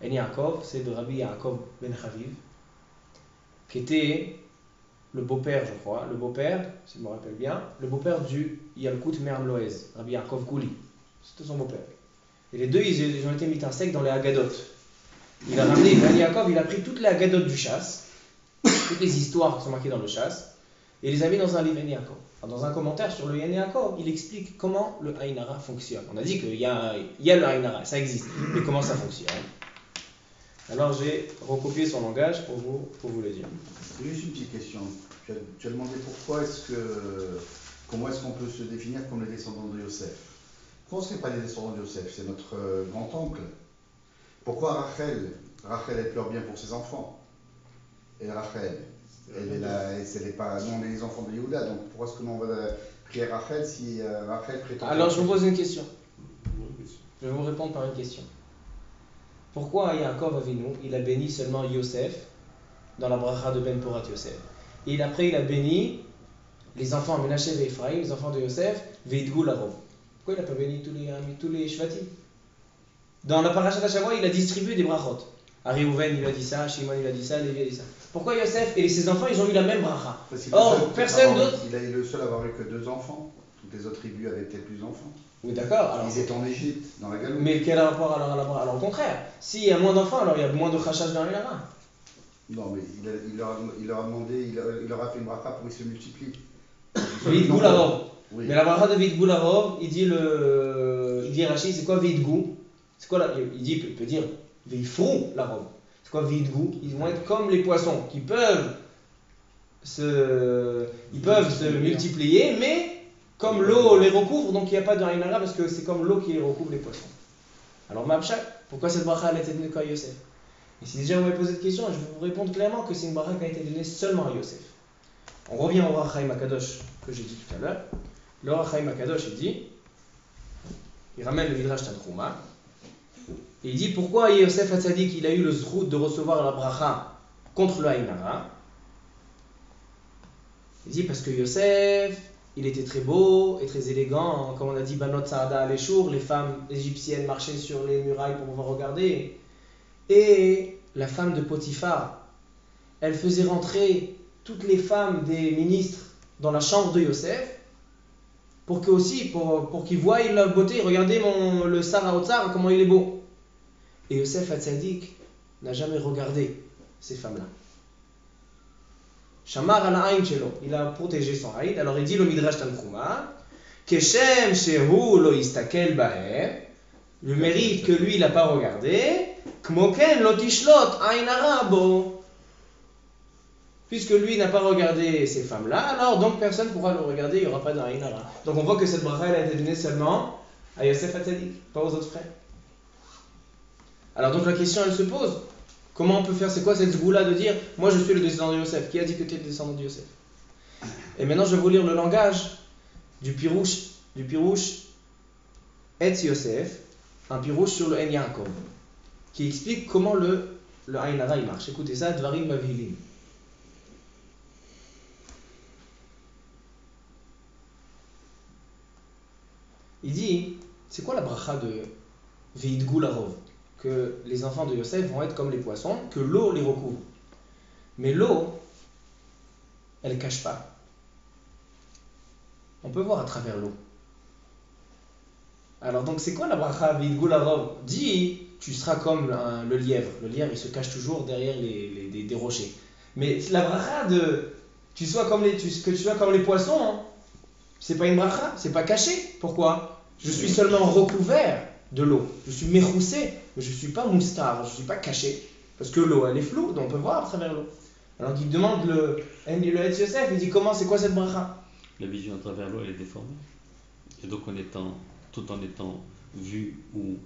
En Yaakov, c'est de Rabbi Yaakov Ben Chaviv, qui était le beau-père, je crois, le beau-père, si je me rappelle bien, le beau-père du Yalkut Me'am Loez, Rabbi Yaakov Kouli. C'était son beau-père. Et les deux, ils ont été mis en sec dans les Haggadot. Il a ramené, Ben Yaakov, il a pris toutes les Haggadot du chasse, toutes les histoires qui sont marquées dans le chasse, et les a mis dans un livre En Yaakov. Alors, dans un commentaire sur le En Yaakov, il explique comment le Haïnara fonctionne. On a dit qu'il y a le Haïnara, ça existe, mais comment ça fonctionne? Alors j'ai recopié son langage pour vous le dire. C'est juste une petite question. Tu as demandé comment est-ce qu'on peut se définir comme les descendants de Yosef. Pourquoi on ne serait pas les descendants de Yosef? C'est notre grand-oncle. Pourquoi Rachel, elle pleure bien pour ses enfants? Et Rachel, elle est là, et c'est pas, nous on est les enfants de Yehuda, donc pourquoi est-ce que nous on va prier Rachel si Rachel prétend... Alors je vous pose une question. Je vais vous répondre par une question. Pourquoi Yaakov Avinu, il a béni seulement Yosef dans la bracha de Ben Porat Yosef? Et après il a béni les enfants Menashe et Ephraim, les enfants de Yosef, Veidgou Larov. Pourquoi il n'a pas béni tous les Shvatim? Dans la paracha d'Ashavua, il a distribué des brachot. Reuven il a dit ça, Shimon il a dit ça, Lévi a dit ça. Pourquoi Yosef et ses enfants ils ont eu la même bracha? Or, personne d'autre. Il est le seul à avoir eu que 2 enfants. Toutes les autres tribus avaient peut-être plus d'enfants. Oui, d'accord. Ils étaient en Égypte, dans la Galoute. Mais quel rapport alors à la bracha? Alors au contraire, s'il y a moins d'enfants, alors il y a moins de chachage dans les main. Non, mais il leur a demandé, il leur a fait une bracha pour qu'ils se multiplient. Vidgou Larov. Oui. Mais la bracha de Vidgou Larov, il dit Rachid, c'est quoi Vidgou? C'est quoi il peut dire Veifrou Larov. C'est quoi Vidgou? Ils vont être comme les poissons qui peuvent se multiplier, mais comme l'eau les recouvre, donc il n'y a pas de Haïnara parce que c'est comme l'eau qui recouvre les poissons. Alors Mabchak, pourquoi cette bracha a été donnée qu'à Yosef? Et si déjà vous m'avez posé cette question, je vais vous répondre clairement que c'est une bracha qui a été donnée seulement à Yosef. On revient au Rachaim Akadosh que j'ai dit tout à l'heure. Le Rachaim Akadosh il ramène le Midrash Tanchuma, et il dit pourquoi Yosef Hatzadik il a eu le zrout de recevoir la bracha contre le Haïnara. Il dit parce que Yosef, il était très beau et très élégant, comme on a dit Banot Saada Alechour, les femmes égyptiennes marchaient sur les murailles pour pouvoir regarder. Et la femme de Potiphar, elle faisait rentrer toutes les femmes des ministres dans la chambre de Yosef pour qu'ils voient la beauté. Regardez le Sarah Otsar, comment il est beau. Et Yosef Hatzadik n'a jamais regardé ces femmes-là. Shamar al aïn shelo, il a protégé son aïn. Alors il dit le Midrash Tanchuma, Keshem shehu lo istakel bahem, le mérite que lui il n'a pas regardé, Kmoken lo tishlot aïn arabo. Puisque lui n'a pas regardé ces femmes-là, alors donc personne ne pourra le regarder, il n'y aura pas d'aïn ara. Donc on voit que cette bracha elle a été donnée seulement à Yosef Hatzadik, pas aux autres frères. Alors donc la question elle se pose. Comment on peut faire, c'est quoi cette zgoula de dire moi je suis le descendant de Yosef? Qui a dit que tu es le descendant de Yosef? Et maintenant je vais vous lire le langage du pirouche Etz Yosef, un pirouche sur le En Yaakov, qui explique comment le Aïn Hara il marche. Écoutez ça, Dvarim Mavhilim. Il dit, c'est quoi la bracha de Veidgou Larov? Que les enfants de Yosef vont être comme les poissons, que l'eau les recouvre. Mais l'eau, elle ne cache pas. On peut voir à travers l'eau. Alors donc c'est quoi la bracha Vidgul Arov? Dit, tu seras comme le lièvre. Le lièvre il se cache toujours derrière des rochers. Mais la bracha de que tu sois comme les poissons, hein, c'est pas une bracha, c'est pas caché. Pourquoi? Je suis seulement recouvert de l'eau. Je suis méroussé, mais je ne suis pas moustar, je ne suis pas caché. Parce que l'eau elle est floue, donc on peut voir à travers l'eau. Alors il demande le Hetz Yosef, il dit comment, c'est quoi cette bracha? La vision à travers l'eau, elle est déformée. Et donc, tout en étant vu ou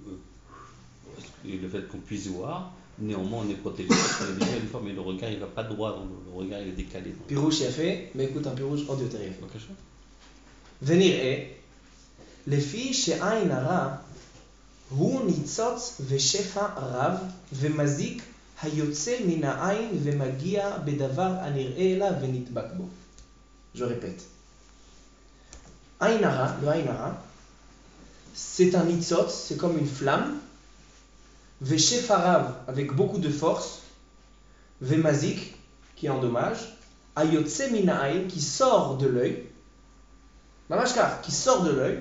le fait qu'on puisse voir, néanmoins on est protégé parce que la vision est déformée. Le regard il ne va pas droit dans l'eau, le regard il est décalé. Pirouche il a fait, mais écoute un pirouche en Dieu terrible. בבקשה. ונראה, לפי שעין הרע הוא ניצוץ ושפע רב ומזיק היוצא מן העין ומגיע בדבר הנראה אליו ונדבק בו. Je répète. עין הרע, le עין הרע, c'est un nitzotz, c'est comme une flamme, ושפע רב, avec beaucoup de force, ומזיק, qui endommage, היוצא מן העין, qui sort de l'œil, Mamashkar, qui sort de l'œil,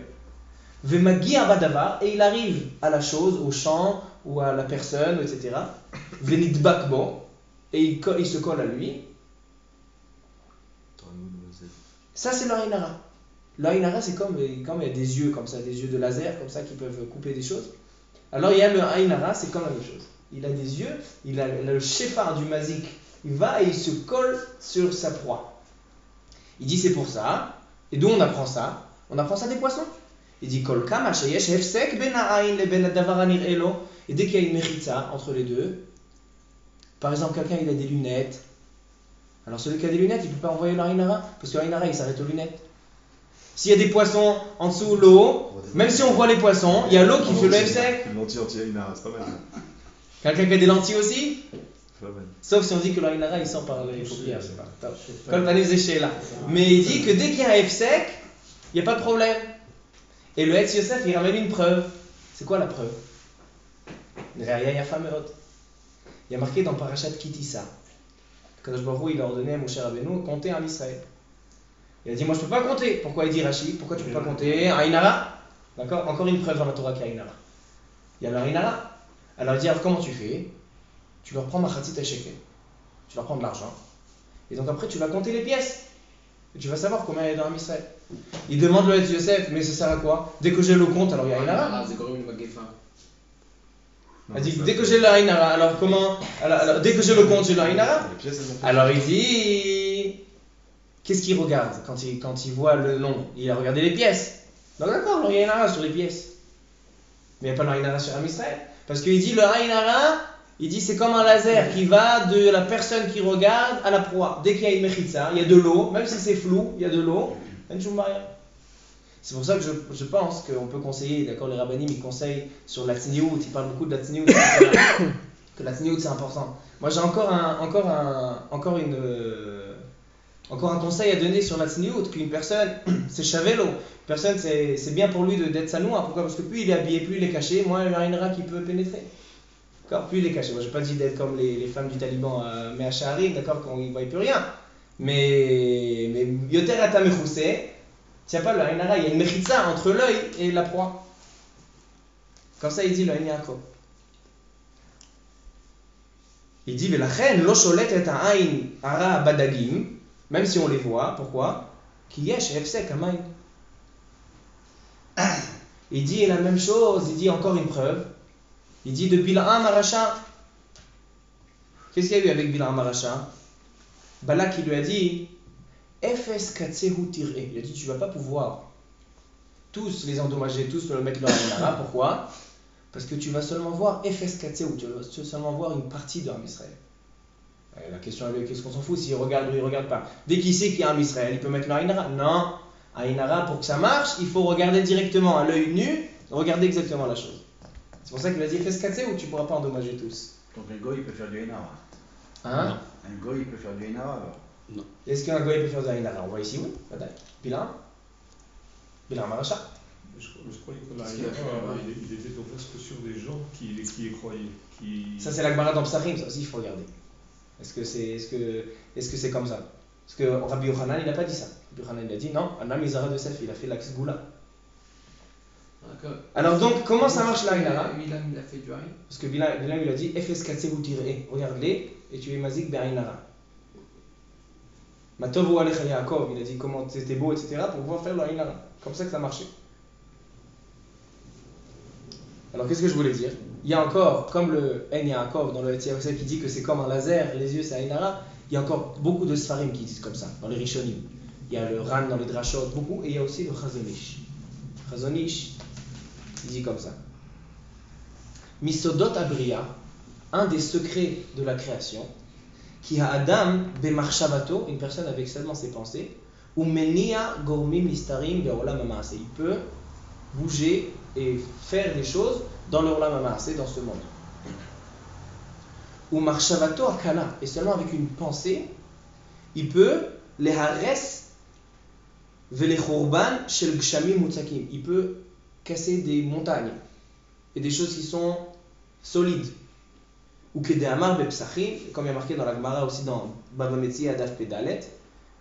Vemagia Badavar, et il arrive à la chose, au champ, ou à la personne, etc. Venidbakbo, et il se colle à lui. Ça, c'est l'Ainara. L'Ainara, c'est comme il y a des yeux comme ça, des yeux de laser, comme ça, qui peuvent couper des choses. Alors, il y a le Ainara, c'est comme la même chose. Il a des yeux, il a le shefar du mazik, il va et il se colle sur sa proie. Il dit c'est pour ça. Et d'où on apprend ça? On apprend ça des poissons. Il dit Kol kama sheyesh hefsek ben ha'ain leben hadavar hanir'e lo. Et dès qu'il y a une mechitza entre les deux, par exemple quelqu'un il a des lunettes. Alors celui qui a des lunettes, il ne peut pas envoyer l'Ainara parce que l'Ainara il s'arrête aux lunettes. S'il y a des poissons en dessous de l'eau, même si on voit les poissons, il y a l'eau qui fait le hefsek. Une lentille anti-Ainara, c'est pas mal. Quelqu'un qui a des lentilles aussi? C'est pas mal. Sauf si on dit que l'Ainara il sort par les paupières, je sais pas. Comme Tanis Zéché là. Mais il dit que dès qu'il y a un hefsek, il n'y a pas de problème. Et le Hetz Yosef, il ramène une preuve. C'est quoi la preuve? Il y a marqué dans Parashat Kitissa. Kadosh Baruch Hu, il a ordonné à Moshe Rabbeinu de compter un Israël. Il a dit, moi je ne peux pas compter. Pourquoi il dit Rashi? Pourquoi tu ne peux pas compter un Ainara? D'accord? Encore une preuve dans la Torah qu'il y a Ainara. Il y a le Ainara. Alors il dit, alors comment tu fais? Tu leur prends Machatzit Shekel. Tu leur prends de l'argent. Et donc après, tu vas compter les pièces. Et tu vas savoir combien il y a dans un Israël. Il demande le Hetz Yosef, mais ça sert à quoi? Dès que j'ai le compte, alors il y a Ainara. C'est comme une magefa. Il dit, dès que j'ai le Ainara, alors comment? Alors, dès que j'ai le compte, j'ai le Ainara. Alors il dit, qu'est-ce qu'il regarde quand il voit le nombre? Il a regardé les pièces. Donc d'accord, alors il y a Ainara sur les pièces. Mais il n'y a pas le Ainara sur un Israël. Parce qu'il dit, le Ainara, il dit c'est comme un laser qui va de la personne qui regarde à la proie. Dès qu'il y a une mechitza, il y a de l'eau, même si c'est flou, il y a de l'eau. C'est pour ça que je pense qu'on peut conseiller, d'accord, les rabbinim ils conseillent sur la tzniout, ils parlent beaucoup de la tzniout, que la tzniout c'est important. Moi j'ai encore un conseil à donner sur la tzniout, qu'une personne, c'est chavelo, une personne c'est bien pour lui d'être sanoua. Pourquoi? Parce que plus il est habillé, plus il est caché, moins il y a un ira qui peut pénétrer. D'accord? Plus il est caché. Moi je n'ai pas dit d'être comme les femmes du Taliban mais à Shaharim, d'accord, quand ils ne voient plus rien. Mais yoter ata mechoussé, il n'y a pas le Ainara, il y a une mechitza entre l'œil et la proie. Comme ça il dit le Ein Yaakov. Il dit Velachen lo sholet et ha'ain hara badagim, même si on les voit. Pourquoi? Ki yesh hefsek ha'maim. Il dit la même chose, il dit encore une preuve. Il dit de Bil'am Arasha. Qu'est-ce qu'il y a eu avec Bil'am Arasha? Balak il lui a dit Efes katsehu tir'e. Il a dit tu ne vas pas pouvoir tous les endommager, tous le mettre leur Ainara. Pourquoi? Parce que tu vas seulement voir Efes katsehu, tu vas seulement voir une partie de Israël. La question est qu'est-ce qu'on s'en fout s'il regarde ou il ne regarde pas? Dès qu'il sait qu'il y a un Israël, il peut mettre leur Ainara? Non, Ainara pour que ça marche, il faut regarder directement à l'œil nu, regarder exactement la chose. C'est pour ça qu'il a dit Efes katsehu, tu ne pourras pas endommager tous. Donc un goy peut faire du Ainara. Hein? Un goy peut faire du Ainara alors. Est-ce qu'un goy peut faire de Ainara? On voit ici oui, Bil'am Arasha. Je croyais que l'Ainara, il était offert que sur des gens qui y croyaient. Ça c'est l'Agmara dans Psachim, ça aussi il faut regarder. Est-ce que c'est comme ça? Parce que Rabbi Yochanan il n'a pas dit ça. Rabbi Yochanan il a dit non, Anam Izara de Sef, il a fait l'axe Goula. Alors donc, comment ça marche la Inara? Bilam il a fait du Aïn. Parce que Bilam il a dit Efes katsegu tir'e, regarde-les et tu es mazik be'ainara. Matovu alecha Yaakov, il a dit comment c'était beau, etc. pour pouvoir faire la Inara. Comme ça que ça marchait. Alors qu'est-ce que je voulais dire? Il y a encore, comme le En Yaakov dans le Yosef qui dit que c'est comme un laser, les yeux c'est Ainara, il y a encore beaucoup de Sfarim qui disent comme ça, dans les Rishonim. Il y a le Ran dans les Drashot, beaucoup, et il y a aussi le Chazonish. Chazonish, il dit comme ça. Misodot Abriya, un des secrets de la création, qui a Adam bemarshavato, une personne avec seulement ses pensées, ou menia gormim mistarim be'olam ha'maaseh. Il peut bouger et faire des choses dans le olam ha'maaseh, dans ce monde. Ou marshavato akala, et seulement avec une pensée, il peut les hares vele chorban shel gshamim mutzakim. Il peut casser des montagnes et des choses qui sont solides. Ou kedehamar bepsachim, comme il y a marqué dans la Gemara aussi dans Bava Metzia Adaf Pedalet,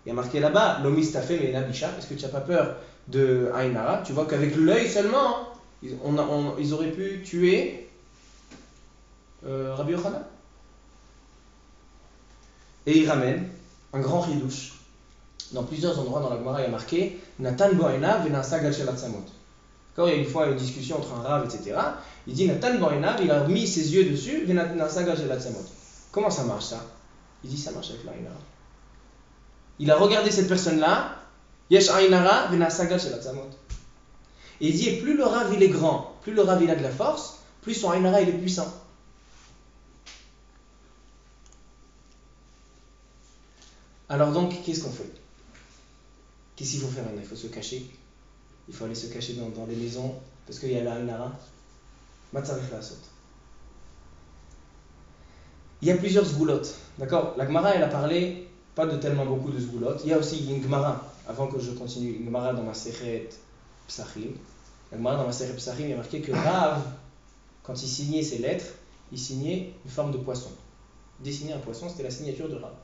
il y a marqué là-bas l'omistafem et l'abisha. Est-ce que tu n'as pas peur de Ainara? Tu vois qu'avec l'œil seulement, ils auraient pu tuer Rabbi Yochanan. Et il ramène un grand ridouche. Dans plusieurs endroits dans la Gemara, il y a marqué Natan Boainav et Nasa Galshel Atzamot. Quand il y a une fois une discussion entre un rave, etc., il dit Natan Boainav, il a mis ses yeux dessus, et Nasa Galshel Atzamot. Comment ça marche ça? Il dit ça marche avec l'Ainara. Il a regardé cette personne-là, Yesh Ainara et Nasa Galshel Atzamot. Et il dit et plus le rave il est grand, plus le rave il a de la force, plus son Ainara il est puissant. Alors donc, qu'est-ce qu'on fait? Qu'est-ce qu'il faut faire maintenant? Il faut se cacher. Il faut aller se cacher dans les maisons, parce qu'il y a la Ainara. Matzarech la saute. Il y a plusieurs zgoulottes. D'accord? La Gemara, elle a parlé, pas de tellement beaucoup de zgoulottes. Il y a aussi une Gemara, avant que je continue, une Gemara dans ma Sechet Psachim. La Gemara dans ma Sechet Psachim, il y a marqué que Rav, quand il signait ses lettres, il signait une forme de poisson. Dessiner un poisson, c'était la signature de Rav.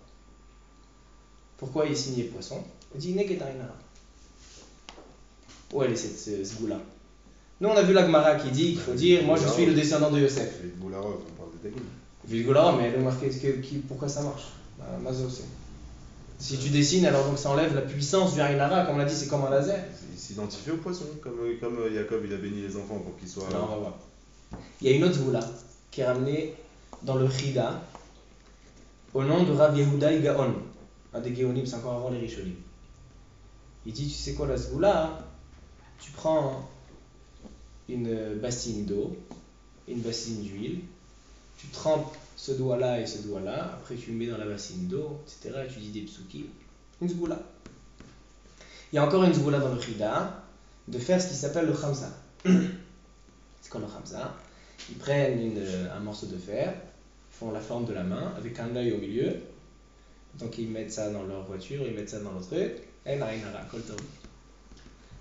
Pourquoi il signait poisson? Il dit Neget Ainara. Où elle est cette zgoula? Nous on a vu la Gemara qui dit qu'il faut dire moi je suis le descendant de Yosef. Vilgoularov, on parle de Dagoum. Vilgoularov, mais elle est marquée pourquoi ça marche? Mazo aussi. Si tu dessines, alors donc ça enlève la puissance du Ainara, comme on l'a dit, c'est comme un laser. Il s'identifie au poisson, comme Jacob il a béni les enfants pour qu'ils soient. Alors on va voir. Il y a une autre zgoula qui est ramenée dans le Chida au nom de Rav Yehuda Gaon. Un des Géonim, c'est encore avant les Rishonim. Il dit, tu sais quoi la zgoula? Tu prends une bassine d'eau, une bassine d'huile, tu trempes ce doigt-là et ce doigt-là, après tu le mets dans la bassine d'eau, etc. Et tu dis des psukim. Une zgoula. Il y a encore une zgoula dans le Chida, de faire ce qui s'appelle le khamsa. C'est quoi le khamsa? Ils prennent un morceau de fer, font la forme de la main, avec un œil au milieu. Donc ils mettent ça dans leur voiture, ils mettent ça dans le truc, et là il a raconté.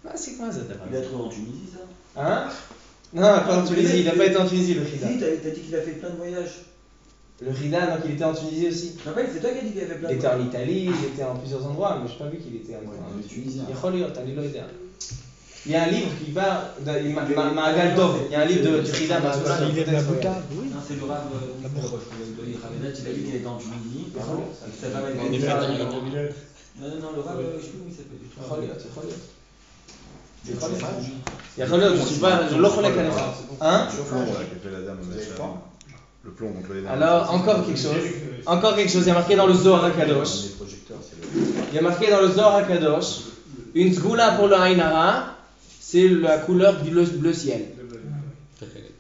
Ah, c'est quoi ça? Il a trouvé en Tunisie ça? Hein? Non, pas en Tunisie, il n'a pas été en Tunisie le Rida. Si, t'as dit qu'il a fait plein de voyages. Le Rida, donc il était en Tunisie aussi. Tu te rappelles, c'est toi qui as dit qu'il avait plein de voyages. Il était en Italie, il était en plusieurs endroits, mais je n'ai pas vu qu'il était en Tunisien. Il y a un livre qui parle de Ma'agal Tov, il y a un livre de Rida. Il est de la Bouta, oui. Non, c'est le Rav Ravenet, il a dit qu'il était en Tunisie. Et que sa femme avait En dit effet, ça. dans Non, le Rav, je sais plus comment il s'appelle du tout. יכול להיות, je לא חולק עליך. Hein? Le plomb là, qui fait la dame au Meshach. Le plomb contre les larmes. Alors, encore quelque chose, il y a marqué dans le Zohar HaKadosh. Les projecteurs, c'est le. Il y a marqué dans le Zohar HaKadosh, une zgoula pour le Ainara, c'est la couleur du bleu ciel.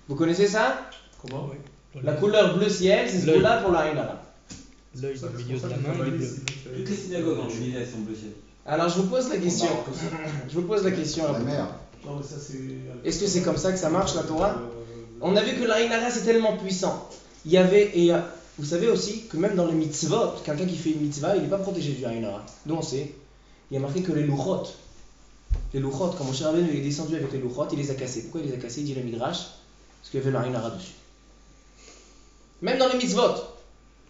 Vous connaissez ça? Comment? La couleur bleu ciel, c'est zgoula pour le Ainara. L'œil au milieu de la main, il est bleu. Toutes les synagogues en Tunisie, elles sont bleu ciel. Alors je vous pose la question. La mer. Est-ce que c'est comme ça que ça marche la Torah? On a vu que l'Ainara c'est tellement puissant. Il y avait, vous savez aussi que même dans les mitzvot, quelqu'un qui fait une mitzvah, il n'est pas protégé du Ainara. Nous on sait. Il y a marqué que les louchot, quand Moshe Rabbeinu est descendu avec les louchot, il les a cassés. Pourquoi il les a cassés? Il dit le Midrash, parce qu'il y avait l'Ainara dessus. Même dans les mitzvot.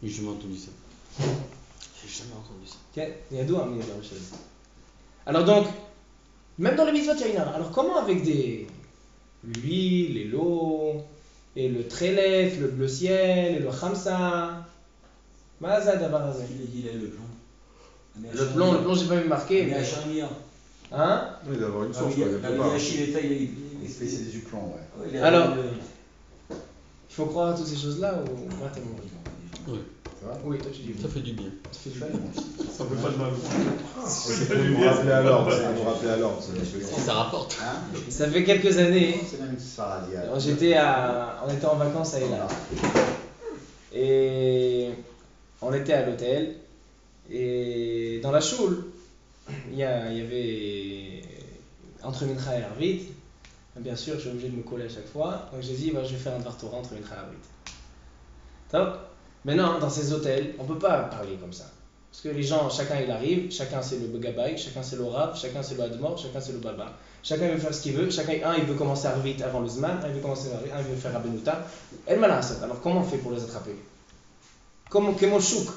J'ai jamais entendu ça. J'ai jamais entendu ça. Alors donc, même dans les mitzvot, il y a Ainara. Alors comment avec l'huile et l'eau, et le trelet, le bleu ciel, et le khamsa. Maza d'Abarazé. Il a le plomb. Le plomb, j'ai pas vu marqué. Il Mais... Hein? Il doit avoir une source, il quoi, quelque part. Les spécialistes du plomb, ouais. Alors, il faut croire à toutes ces choses-là ou moi t'es mort? Oui, C'est vrai? Oui, toi tu dis oui. ça fait du bien. Ça fait du bien. Ça fait pas de mal. C'est pour nous rappeler à l'ordre. C'est pour nous rappeler à l'ordre. Si ça rapporte. Hein? Ça fait quelques années, C'est même une sfaradiade. on était en vacances à Elat. Et on était à l'hôtel. Et dans la choule, il y avait entre Mincha et Arvit. Bien sûr, je suis obligé de me coller à chaque fois. Donc j'ai dit, je vais faire un Dvar Torah entre Mincha et Arvit. Top. Maintenant, dans ces hôtels, on ne peut pas parler comme ça. Parce que les gens, chacun il arrive, chacun c'est le Gabay, chacun c'est le Rav, chacun c'est le Admor, chacun c'est le Baba. Chacun veut faire ce qu'il veut, un il veut commencer à Arvit avant le Zman, un il veut commencer à Arvit, un il veut faire Rabbenuta. El Malasot. Alors comment on fait pour les attraper? Comment le chouk?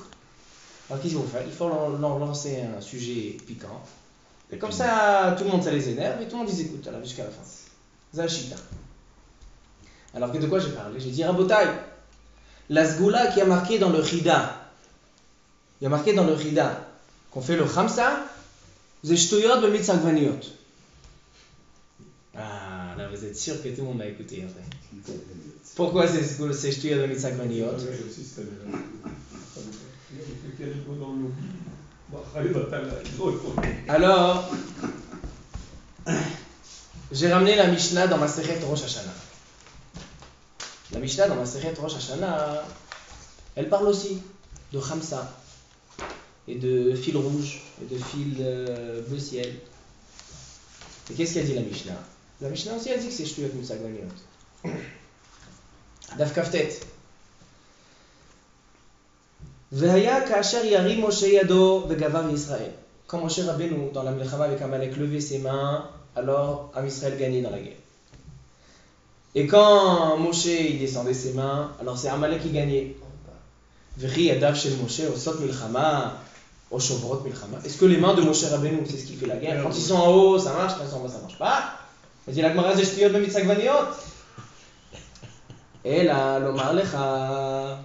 Alors qu'est-ce qu'ils vont faire? Il faut leur lancer un sujet piquant. Et comme ça, tout le monde ça les énerve et tout le monde les écoute jusqu'à la fin. Zachita. Alors de quoi j'ai parlé? J'ai dit Rabotai, la Sgoula qui a marqué dans le Chida. Il y a marqué dans le Chida qu'on fait le Khamsa, c'est Shtoyot b'mitzvah gvaniot. Ah, là vous êtes sûr que tout le monde m'a écouté après. Pourquoi c'est Shtoyot b'mitzvah gvaniot? Alors, j'ai ramené la Mishnah dans ma Masechet Rosh Hashanah. La Mishnah dans ma Masechet Rosh Hashanah, elle parle aussi de Khamsa et de fil rouge et de fil bleu ciel. Et qu'est-ce qu'elle dit la Mishnah? La Mishnah aussi elle dit que c'est Shtuyot Mitzvah Gvaniot. Daf Kaftet. Vehaya kasher yarim Moshe yado vegavar Yisrael. Quand Moshe Rabbeinu dans la Milchama avec Amalek levait ses mains, alors Am Israël gagnait dans la guerre. Et quand Moshe il descendait ses mains, alors c'est Amalek qui gagnait. Vri yadav shel Moshe osot milchama o shovrot milchama. Est-ce que les mains de Moshe Rabbeinu c'est ce qui fait la guerre? Quand ils sont en haut, ça marche, quand ils sont en bas, ça marche pas. Il dit la Gemara c'est Shtuyot b'mitzvah gvaniot. Et là, l'omar lecha.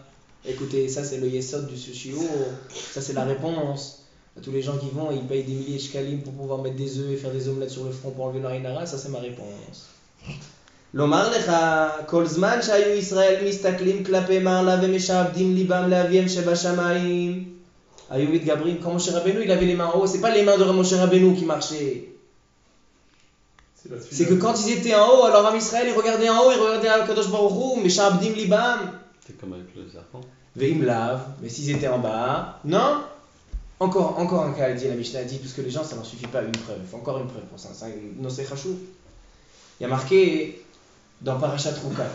Écoutez, ça c'est le yesod du sushio, ça c'est la réponse. À tous les gens qui vont, ils payent des milliers de shkalim pour pouvoir mettre des œufs et faire des omelettes sur le front pour enlever leur inara, ça c'est ma réponse. Lomar lecha, kol zman shayu Israël mistaklim klape marla vemeshabdim libam leaviem shebashamayim. Ayu mitgabrim, quand Moshe Rabbeinu il avait les mains en haut, c'est pas les mains de Moshe Rabbeinu qui marchaient. C'est que quand ils étaient en haut, alors Am Israël, ils regardaient en haut, ils regardaient Al-Kadosh Baruch Hu, meshabdim libam. C'est comme avec le serpent. Veim lav, mais s'ils étaient en bas, non. Encore un cas, dit la Mishnah dit, parce que les gens, ça ne leur suffit pas une preuve. Il faut encore une preuve pour ça. C'est un nosé chachou. Il y a marqué dans Parashat Rukat,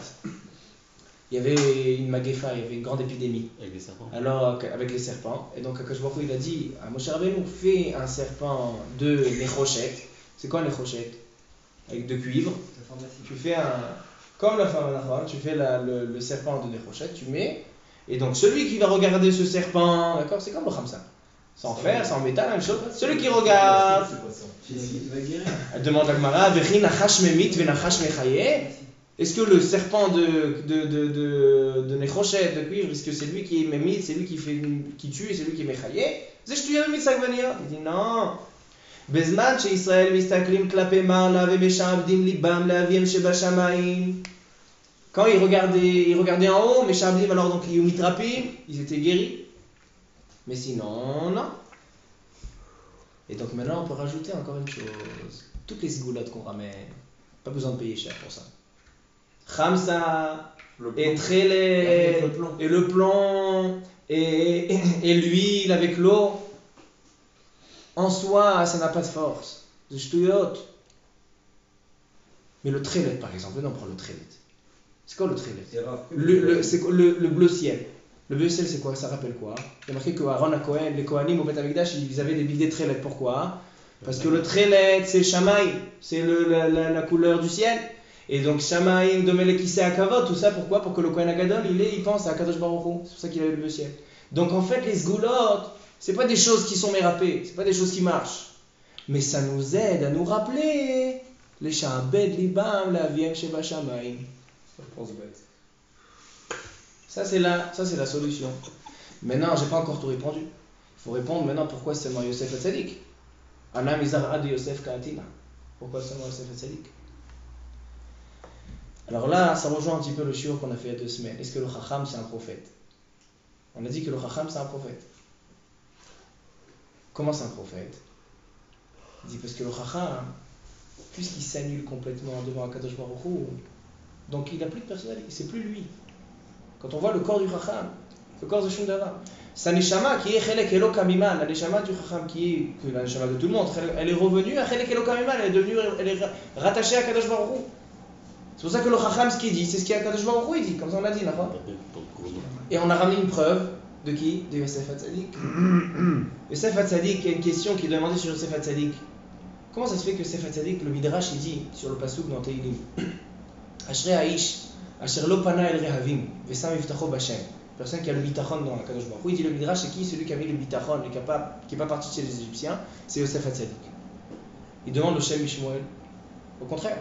il y avait une magefa, il y avait une grande épidémie. Avec les serpents. Alors, avec les serpents. Et donc, Akash Baruch Hu, il a dit à Moshe Rabbeinu, fais un serpent de nechoshet. C'est quoi un nechoshet? Avec de cuivre. Tu fais comme la femme d'Achron, tu fais le serpent de nechoshet, tu mets. Et donc, celui qui va regarder ce serpent, d'accord, c'est comme le Khamsa. C'est en fer, c'est en métal, la même chose. Celui qui regarde, elle demande à Gemara, Vechin nachash memit venachash mechaye. Est-ce que le serpent de Nechoshet, de cuivre, est-ce que c'est lui qui est memit, c'est lui qui tue, et c'est lui qui est mechaye? C'est Shtuyot b'mitzvah gvaniot. Il dit non. Bezman she'Israël mistaklim klape marla vemeshabdim libam leaviem shebashamayim. Quand ils regardaient en haut, mais Shabdim, alors donc ils mitrapim, ils étaient guéris. Mais sinon, non. Et donc maintenant, on peut rajouter encore une chose. Toutes les sgoulottes qu'on ramène, pas besoin de payer cher pour ça. Khamsa, et Trelet, et le plomb, et l'huile avec l'eau. En soi, ça n'a pas de force. C'est Shtuyot. Mais le Trelet, par exemple, on prend le Trelet. C'est quoi le Trelet? C'est le bleu ciel. Le bleu ciel, c'est quoi? Ça rappelle quoi? Il y a marqué que Aaron, les Kohanim au Beth Amikdash, ils avaient des Trelet. Pourquoi? Parce que le Trelet, c'est Shamaï, c'est la couleur du ciel. Et donc Shamaï, Domelekissé Akavot, tout ça, pourquoi? Pour que le Kohen Agadol, il pense à Kadosh Baruch Hu. C'est pour ça qu'il avait le bleu ciel. Donc en fait, les sgoulottes, c'est pas des choses qui sont mérapées, c'est pas des choses qui marchent. Mais ça nous aide à nous rappeler Les sha'abed libam la'aviem sheba shamayim. Réponse bête. Ça c'est la solution. Maintenant, j'ai pas encore tout répondu. Il faut répondre maintenant pourquoi seulement Yosef Hatzadik. Anam izar ad Yosef Ka'atina. Pourquoi seulement Yosef Hatzadik? Alors là, ça rejoint un petit peu le shiur qu'on a fait il y a 2 semaines. Est-ce que le Chacham c'est un prophète? On a dit que le Chacham c'est un prophète. Comment c'est un prophète? Il dit parce que le Chacham, puisqu'il s'annule complètement devant Akadosh Baruch Hu, donc il n'a plus de personnalité, c'est plus lui. Quand on voit le corps du Chacham, le corps de Shum Davar, sa neshama qui est Chelek Elo Kamiman, la neshama du Chacham qui est que la neshama de tout le monde, elle est revenue à Chelek Elo Kamiman, elle est rattachée à Kadosh Baruch Hu. C'est pour ça que le Chacham, ce qu'il dit, c'est ce qu'Akadosh Baruch Hu il dit, comme ça on l'a dit, d'accord? Et on a ramené une preuve de qui? De Yosef Hatzadik. Yosef Hatzadik, il y a une question qui est demandée sur Yosef Hatzadik. Comment ça se fait que Yosef Hatzadik, le Midrash, il dit sur le pasuk dans Teilim, Ashrei Aish, Asher lo pana el rehavim, vesam yiftacho b'Hashem. Personne qui a le bitachon dans la Kadosh Baruch Hu. Il dit le Midrash, c'est qui? Celui qui avait le bitachon, qui n'est pas parti chez les Égyptiens, c'est Yosef Hatzadik. Il demande au Shem Mishmoel. Au contraire,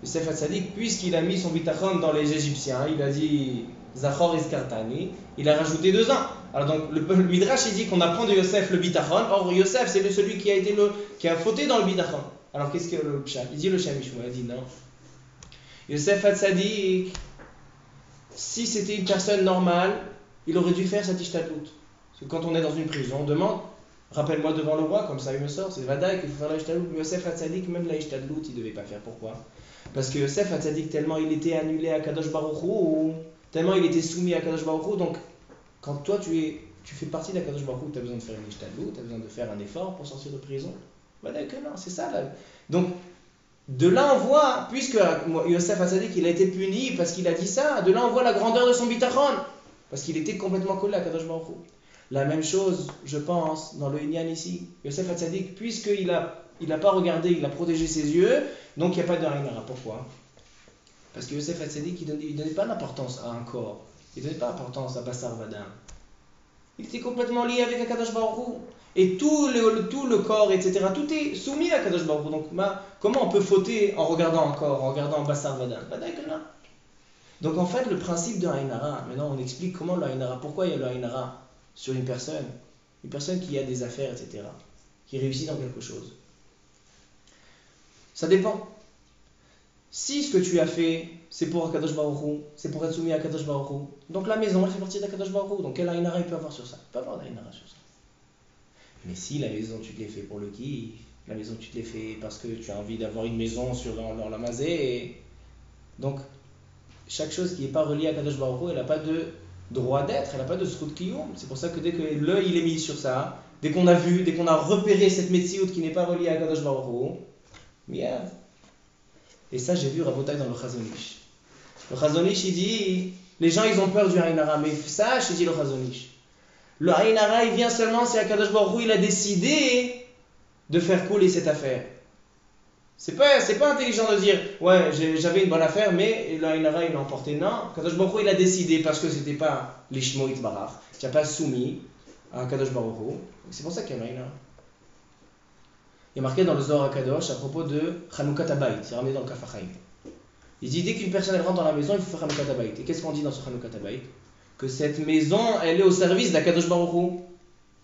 Yosef Hatzadik, puisqu'il a mis son bitachon dans les Égyptiens, il a dit Zachor Iskartani, il a rajouté 2 ans. Alors donc le Midrash il dit qu'on apprend de Yosef le bitachon. Or Yosef c'est celui qui a fauté dans le bitachon. Alors qu'est-ce que le pshat? Il dit le Shem Mishmoel, il dit non. Yosef Hatzadik, si c'était une personne normale, il aurait dû faire cette ishtadlout. Parce que quand on est dans une prison, on demande, rappelle-moi devant le roi, comme ça il me sort, c'est Vadaï qu'il faut faire la ishtadlout. Mais Yosef Hatzadik, même la ishtadlout, il ne devait pas faire. Pourquoi? Parce que Yosef Hatzadik, tellement il était annulé à Kadosh Baruch Hu, tellement il était soumis à Kadosh Baruch Hu, donc quand toi tu fais partie d'Akadosh Baruch Hu, tu as besoin de faire une ishtadlout, tu as besoin de faire un effort pour sortir de prison. Vadaï que non, c'est ça là. Donc de là on voit, puisque Yosef Hatzadik il a été puni parce qu'il a dit ça, de là on voit la grandeur de son bitachon, parce qu'il était complètement collé à Kadosh Baruch Hu. La même chose, je pense, dans le Inyan ici. Yosef Hatzadik, puisqu'il n'a pas regardé, il a protégé ses yeux, donc il n'y a pas de Haïnara. Pourquoi? Parce que Yosef Hatzadik, il ne donnait pas d'importance à un corps, il ne donnait pas d'importance à Bassar Vadam. Il était complètement lié avec Akadosh Baruch Hu. Et tout le corps, etc., tout est soumis à Kadosh Baruch Hu. Donc, comment on peut fauter en regardant un corps, en regardant Bassar Vadam? Donc, en fait, le principe de Haïnara, maintenant on explique comment le Haïnara, pourquoi il y a le Haïnara sur une personne qui a des affaires, etc., qui réussit dans quelque chose. Ça dépend. Si ce que tu as fait, c'est pour Akadosh Baruch Hu, c'est pour être soumis à Akadosh Baruch Hu, donc la maison, elle fait partie d'Akadosh Baruch Hu. Donc, quel Haïnara il peut avoir sur ça? Il peut avoir d'Haïnara sur ça. Mais si la maison tu te l'es fait pour le kiff, la maison tu te l'es fait parce que tu as envie d'avoir une maison dans la mazé, donc chaque chose qui n'est pas reliée à Kadosh Baruch Hu, elle n'a pas de droit d'être, elle n'a pas de zchut kiyum. C'est pour ça que dès que l'œil il est mis sur ça, dès qu'on a repéré cette metsiout qui n'est pas reliée à Kadosh Baruch Hu, merde. Et ça j'ai vu Rabotai dans le Chazon Ish. Le Chazon Ish il dit, les gens ils ont peur du Haïnara, mais sache, il dit le Chazon Ish, le Haïnara, il vient seulement si Akadosh Baruch Hu il a décidé de faire couler cette affaire. C'est pas intelligent de dire, ouais, j'avais une bonne affaire, mais le Haïnara il l'a emporté. Non, Akadosh Baruch Hu il a décidé parce que c'était pas les Shmo Itbarach. Tu n'as pas soumis à Akadosh Baruch Hu. C'est pour ça qu'il y a le Haïnara. Il est marqué dans le Zohar HaKadosh à propos de Chanoukat Habayit, c'est ramené dans le Kaf HaChaim. Il dit, dès qu'une personne elle rentre dans la maison, il faut faire Chanoukat Habayit. Et qu'est-ce qu'on dit dans ce Chanoukat Habayit? Que cette maison, elle est au service d'Akadosh Baruch Hu.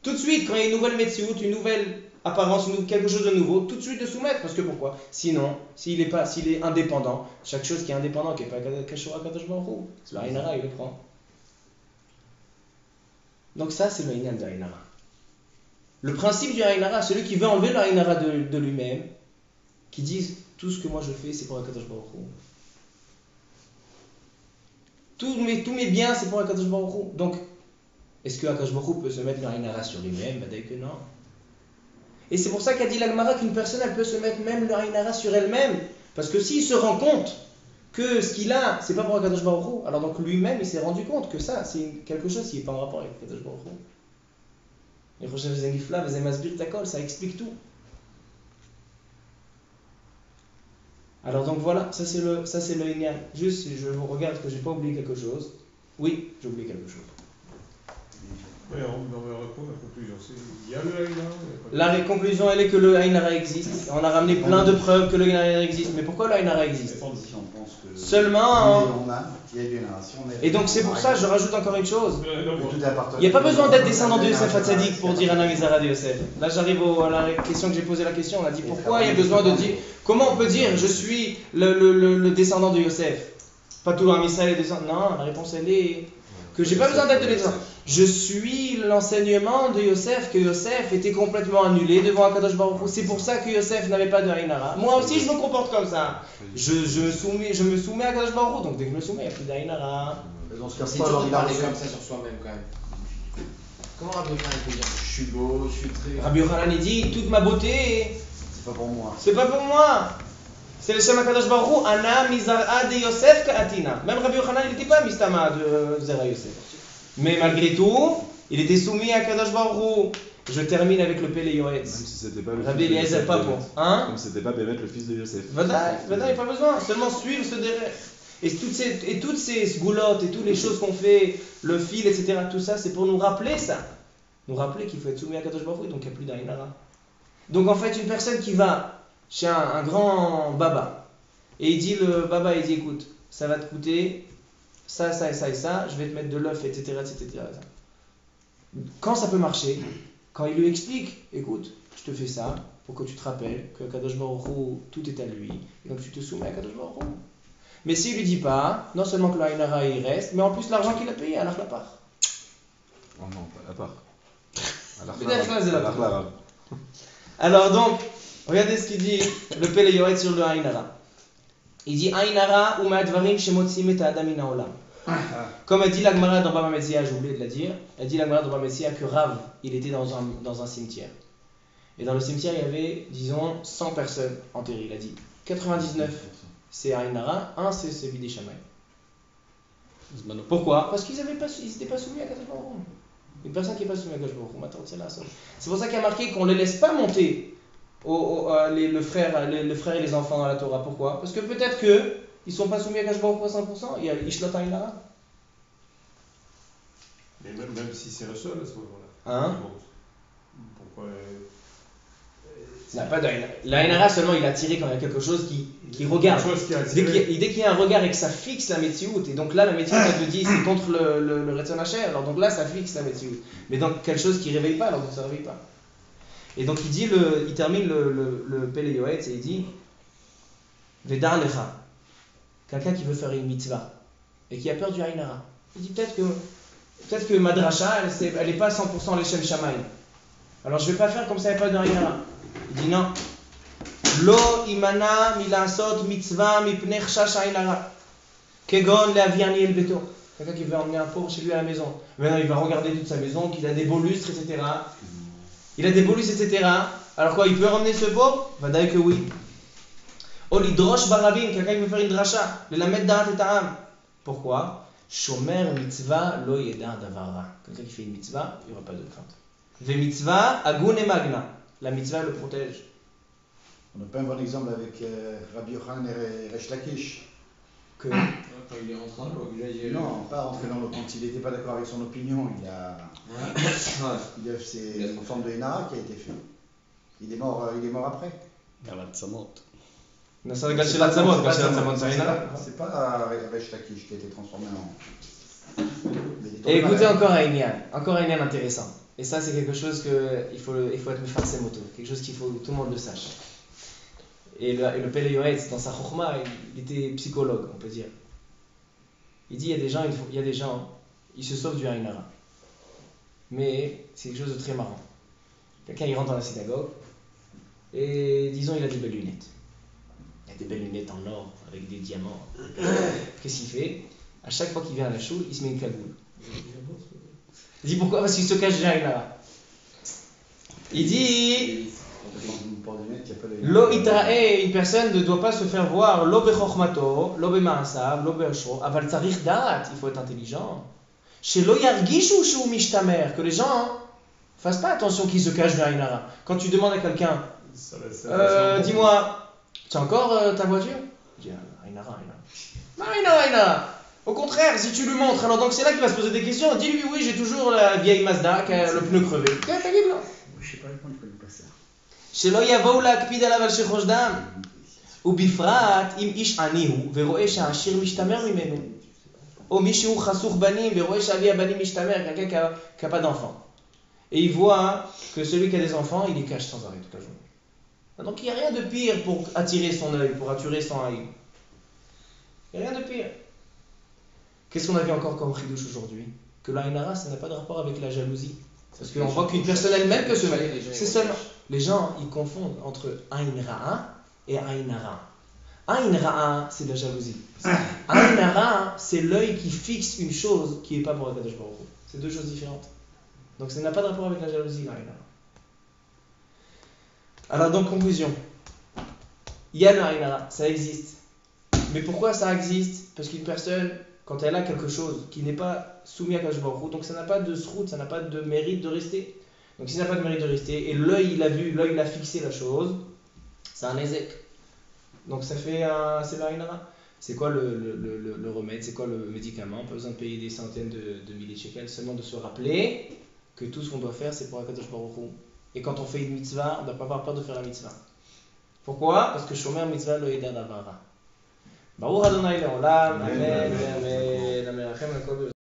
Tout de suite, quand il y a une nouvelle metsiout, une nouvelle apparence, quelque chose de nouveau, tout de suite de soumettre. Parce que pourquoi? Sinon, s'il est indépendant, chaque chose qui est indépendant, qui n'est pas Kashor Akadosh Baruch Hu, c'est le Haïnara, il le prend. Donc ça, c'est le Haïnan de Haïnara. Le principe du Haïnara, celui qui veut enlever le Haïnara de lui-même, qui dit tout ce que moi je fais, c'est pour Akadosh Baruch Hu. Tous mes biens, c'est pour Akadosh Baruch Hu. Donc, est-ce que Akadosh Baruch Hu peut se mettre le Haïnara sur lui-même? Dès que non. Et c'est pour ça qu'a dit l'Agmara qu'une personne, elle peut se mettre même le Haïnara sur elle-même. Parce que s'il se rend compte que ce qu'il a, c'est pas pour Akadosh Baruch Hu, alors donc lui-même, il s'est rendu compte que ça, c'est quelque chose qui n'est pas en rapport avec Akadosh Baruch Hu. Et Rochev Zengifla, Vezemasbir Takol, ça explique tout. Alors donc voilà, ça c'est le Inyan. Juste, je regarde que j'ai pas oublié quelque chose. Oui, j'ai oublié quelque chose. Ouais, on va répondre à la conclusion. Il y a le Haïna. La conclusion, elle est que le Haïnara existe. On a ramené plein de preuves que le Haïnara existe. Mais pourquoi le Haïnara existe? Seulement. Il y a une génération. Et donc c'est pour ça, je rajoute encore une chose. Tout est appartenant. Il n'y a pas besoin d'être descendant de Yosef Hatzadik pour dire Anamizara de Yosef. Là j'arrive à la question que j'ai posé la question. On a dit pourquoi il y a besoin de dire. Comment on peut dire je suis le descendant de Yosef? Pas tout le Israël est descendant. Non, la réponse elle est que j'ai pas besoin d'être de descendant. Je suis l'enseignement de Yosef, que Yosef était complètement annulé devant Akadosh Baruch Hu. C'est pour ça que Yosef n'avait pas de Haïnara. Moi aussi je me comporte comme ça. Je me soumets à Akadosh Baruch Hu. Donc dès que je me soumets, il n'y a plus d'Haïnara. C'est dur de parler comme ça sur soi-même quand même. Comment Rabbi Yochanan peut dire je suis beau, je suis très. Rabbi Yochanan dit toute ma beauté. C'est pas pour moi. C'est pas pour moi. C'est le Shem HaKadosh Baruch Hu, Ana Mizar'a de Yosef Ka'atina. Même Rabbi Yochanan, il n'était pas Mistama de Zera Yosef. Mais malgré tout, il était soumis à Kadosh Baruch Hu. Je termine avec le Pele Yoetz. Même si c'était pas le Rabbi fils de Eliezer Yosef. pas pour. Hein? Comme c'était pas Bémet le fils de Yosef. Vadaï, il n'y a pas besoin. Seulement suivre ce derrière. Et toutes ces sgoulottes et toutes les choses qu'on fait, le fil, etc., tout ça, c'est pour nous rappeler ça. Nous rappeler qu'il faut être soumis à Kadosh Baruch Hu, donc il n'y a plus d'Aïnara. Donc en fait, une personne qui va chez un grand baba, et il dit, le baba, il dit, écoute, ça va te coûter ça, ça et ça et ça, je vais te mettre de l'œuf, etc., etc. Quand ça peut marcher, quand il lui explique, écoute, je te fais ça pour que tu te rappelles que Kadosh Baruch Hu, tout est à lui, et donc tu te soumets à Kadosh Baruch Hu. Mais s'il lui dit pas, non seulement que l'Aïnara il reste, mais en plus l'argent qu'il a payé, à la part. Oh non, pas la part. Alors donc, regardez ce qu'il dit le Pele Yoetz sur le Aïnara. Il dit Aïnara ou ma'advarim shemotzim et adam min haolam. Comme elle dit la Gemara dans Baba Metzia, j'ai oublié de la dire, elle dit la Gemara dans Baba Metzia que Rav, il était dans un cimetière. Et dans le cimetière, il y avait, disons, 100 personnes enterrées. Il a dit 99 c'est Aïnara, 1 c'est Bidei Shammai. Pourquoi? Parce qu'ils n'étaient pas soumis à Kadosh Baruch Hu. Une personne qui n'est pas soumise à Kadosh Baruch Hu, maintenant c'est là. C'est pour ça qu'il y a marqué qu'on ne les laisse pas monter le frère et les enfants dans la Torah. Pourquoi? Parce que peut-être qu'ils ne sont pas soumis à Kadosh Baruch Hu à 100%, il y a Ishlot Aïnara. Mais même si c'est le seul à ce moment-là. Hein? Pourquoi Il n'a pas d'Aïnara. L'Aïnara seulement il a tiré quand il y a quelque chose qui regarde. Dès qu'il y a un regard et que ça fixe la Metsiout, et donc là la Metsiout elle te dit c'est contre le Retzon Hashem, alors donc là ça fixe la Metsiout. Mais donc quelque chose qui ne réveille pas, alors donc ça ne réveille pas. Et donc il termine le Pele Yoetz et il dit Vedar Lecha, quelqu'un qui veut faire une mitzvah et qui a peur du Aïnara. Il dit peut-être que ma dracha elle n'est pas 100% l'Eshem Shamaï. Alors je ne vais pas faire comme ça, il n'y a pas de Aïnara. Il dit non. Lo imana milasot mitzvah mipnei chashash Aïnara. Kegon leaviani el beto. Quelqu'un qui veut emmener un pauvre chez lui à la maison. Maintenant il va regarder toute sa maison, qu'il a des beaux lustres, etc. Il a des beaux lustres, etc. Alors quoi, il peut ramener ce pauvre? Vadaï que oui. Oh l'idrosh barabim, quelqu'un qui veut faire une dracha. Le lamed da'at et ta'am. Pourquoi? Shomer mitzvah lo yedar davara. Quelqu'un qui fait une mitzvah, il n'y aura pas de crainte. Ve mitzvah agun et magna. La mitzvah le protège. On n'a pas un bon exemple avec Rabbi Yochanan et Resh Lakish. Que... Quand il est rentré dans l'eau, Non, pas rentré dans l'eau. Quand il n'était pas d'accord avec son opinion, il a c'est une forme de Hénara qui a été fait. Il est mort après. Non, c'est Gachelat Samot, Gachelat Samot, c'est pas Resh Lakish qui a été transformé en. Et écoutez encore un Inyan intéressant. Et ça, c'est quelque chose qu'il faut être mefarse moto, quelque chose qu'il faut que tout le monde le sache. Et le Pele Yoetz, dans sa chokhma, il était psychologue, on peut dire. Il dit il y a des gens, ils se sauvent du Aïnara. Mais c'est quelque chose de très marrant. Quelqu'un, il rentre dans la synagogue, et disons, il a des belles lunettes. Il a des belles lunettes en or, avec des diamants. Qu'est-ce qu'il fait? À chaque fois qu'il vient à la choule, il se met une cagoule. Il dit pourquoi? Parce qu'il se cache déjà Aïnara. Il dit Lo itrae, une personne ne doit pas se faire voir lo bechokhmato, lo bema'asav, lo be'oshro, aval tzarich da'at, il faut être intelligent. Chez lo yargishu shu mishtamer, que les gens fassent pas attention qu'ils se cachent de Aïnara. Quand tu demandes à quelqu'un, dis-moi, tu as encore ta voiture? Il dit Aïnara. Aïnara. Au contraire, si tu lui montres, alors donc c'est là qu'il va se poser des questions. Dis-lui oui, j'ai toujours la vieille Mazda qui a le pneu crevé. Je sais pas répondre, je connais pas ça. שלא יבואו להקפיד עליו על שחוש דם. ובפרט אם איש עני הוא ורואה שהעשיר משתמר ממנו. או מישהו חסוך בנים ורואה שאבי הבנים משתמר, quelqu'un qui n'a pas d'enfant. Et il voit que celui qui a des enfants, il les cache sans arrêt toute la journée. Donc il n'y a rien de pire pour attirer son œil, pour attirer son œil. Il n'y a rien de pire. Qu'est-ce qu'on a vu encore comme chidouche aujourd'hui? Que l'Aïnara, ça n'a pas de rapport avec la jalousie. Parce qu'on voit qu'une personne elle-même peut se mêler. C'est seulement. Les gens, ils confondent entre Aïnara et Aïnara. Aïnara, c'est de la jalousie. Aïnara, c'est l'œil qui fixe une chose qui n'est pas pour Akadosh Baruch Hu. C'est deux choses différentes. Donc ça n'a pas de rapport avec la jalousie, l'Aïnara. Alors donc, conclusion. Il y a le Aïnara, ça existe. Mais pourquoi ça existe? Parce qu'une personne, quand elle a quelque chose qui n'est pas soumis à Akadosh Baruch Hu, donc ça n'a pas de srout, ça n'a pas de mérite de rester. Donc s'il n'a pas de mérite de rester, et l'œil il a vu, l'œil il a fixé la chose, c'est un ézek. Donc ça fait c'est l'Aïnara. C'est quoi le remède? C'est quoi le médicament? Pas besoin de payer des centaines de milliers de shekels, seulement de se rappeler que tout ce qu'on doit faire c'est pour Akadosh Baruch Hu. Et quand on fait une mitzvah, on ne doit pas avoir peur de faire la mitzvah. Pourquoi? Parce que Shomer mitzvah lo yeda davara. Baruch Adonai le'olam, amen, amen, amen, amen.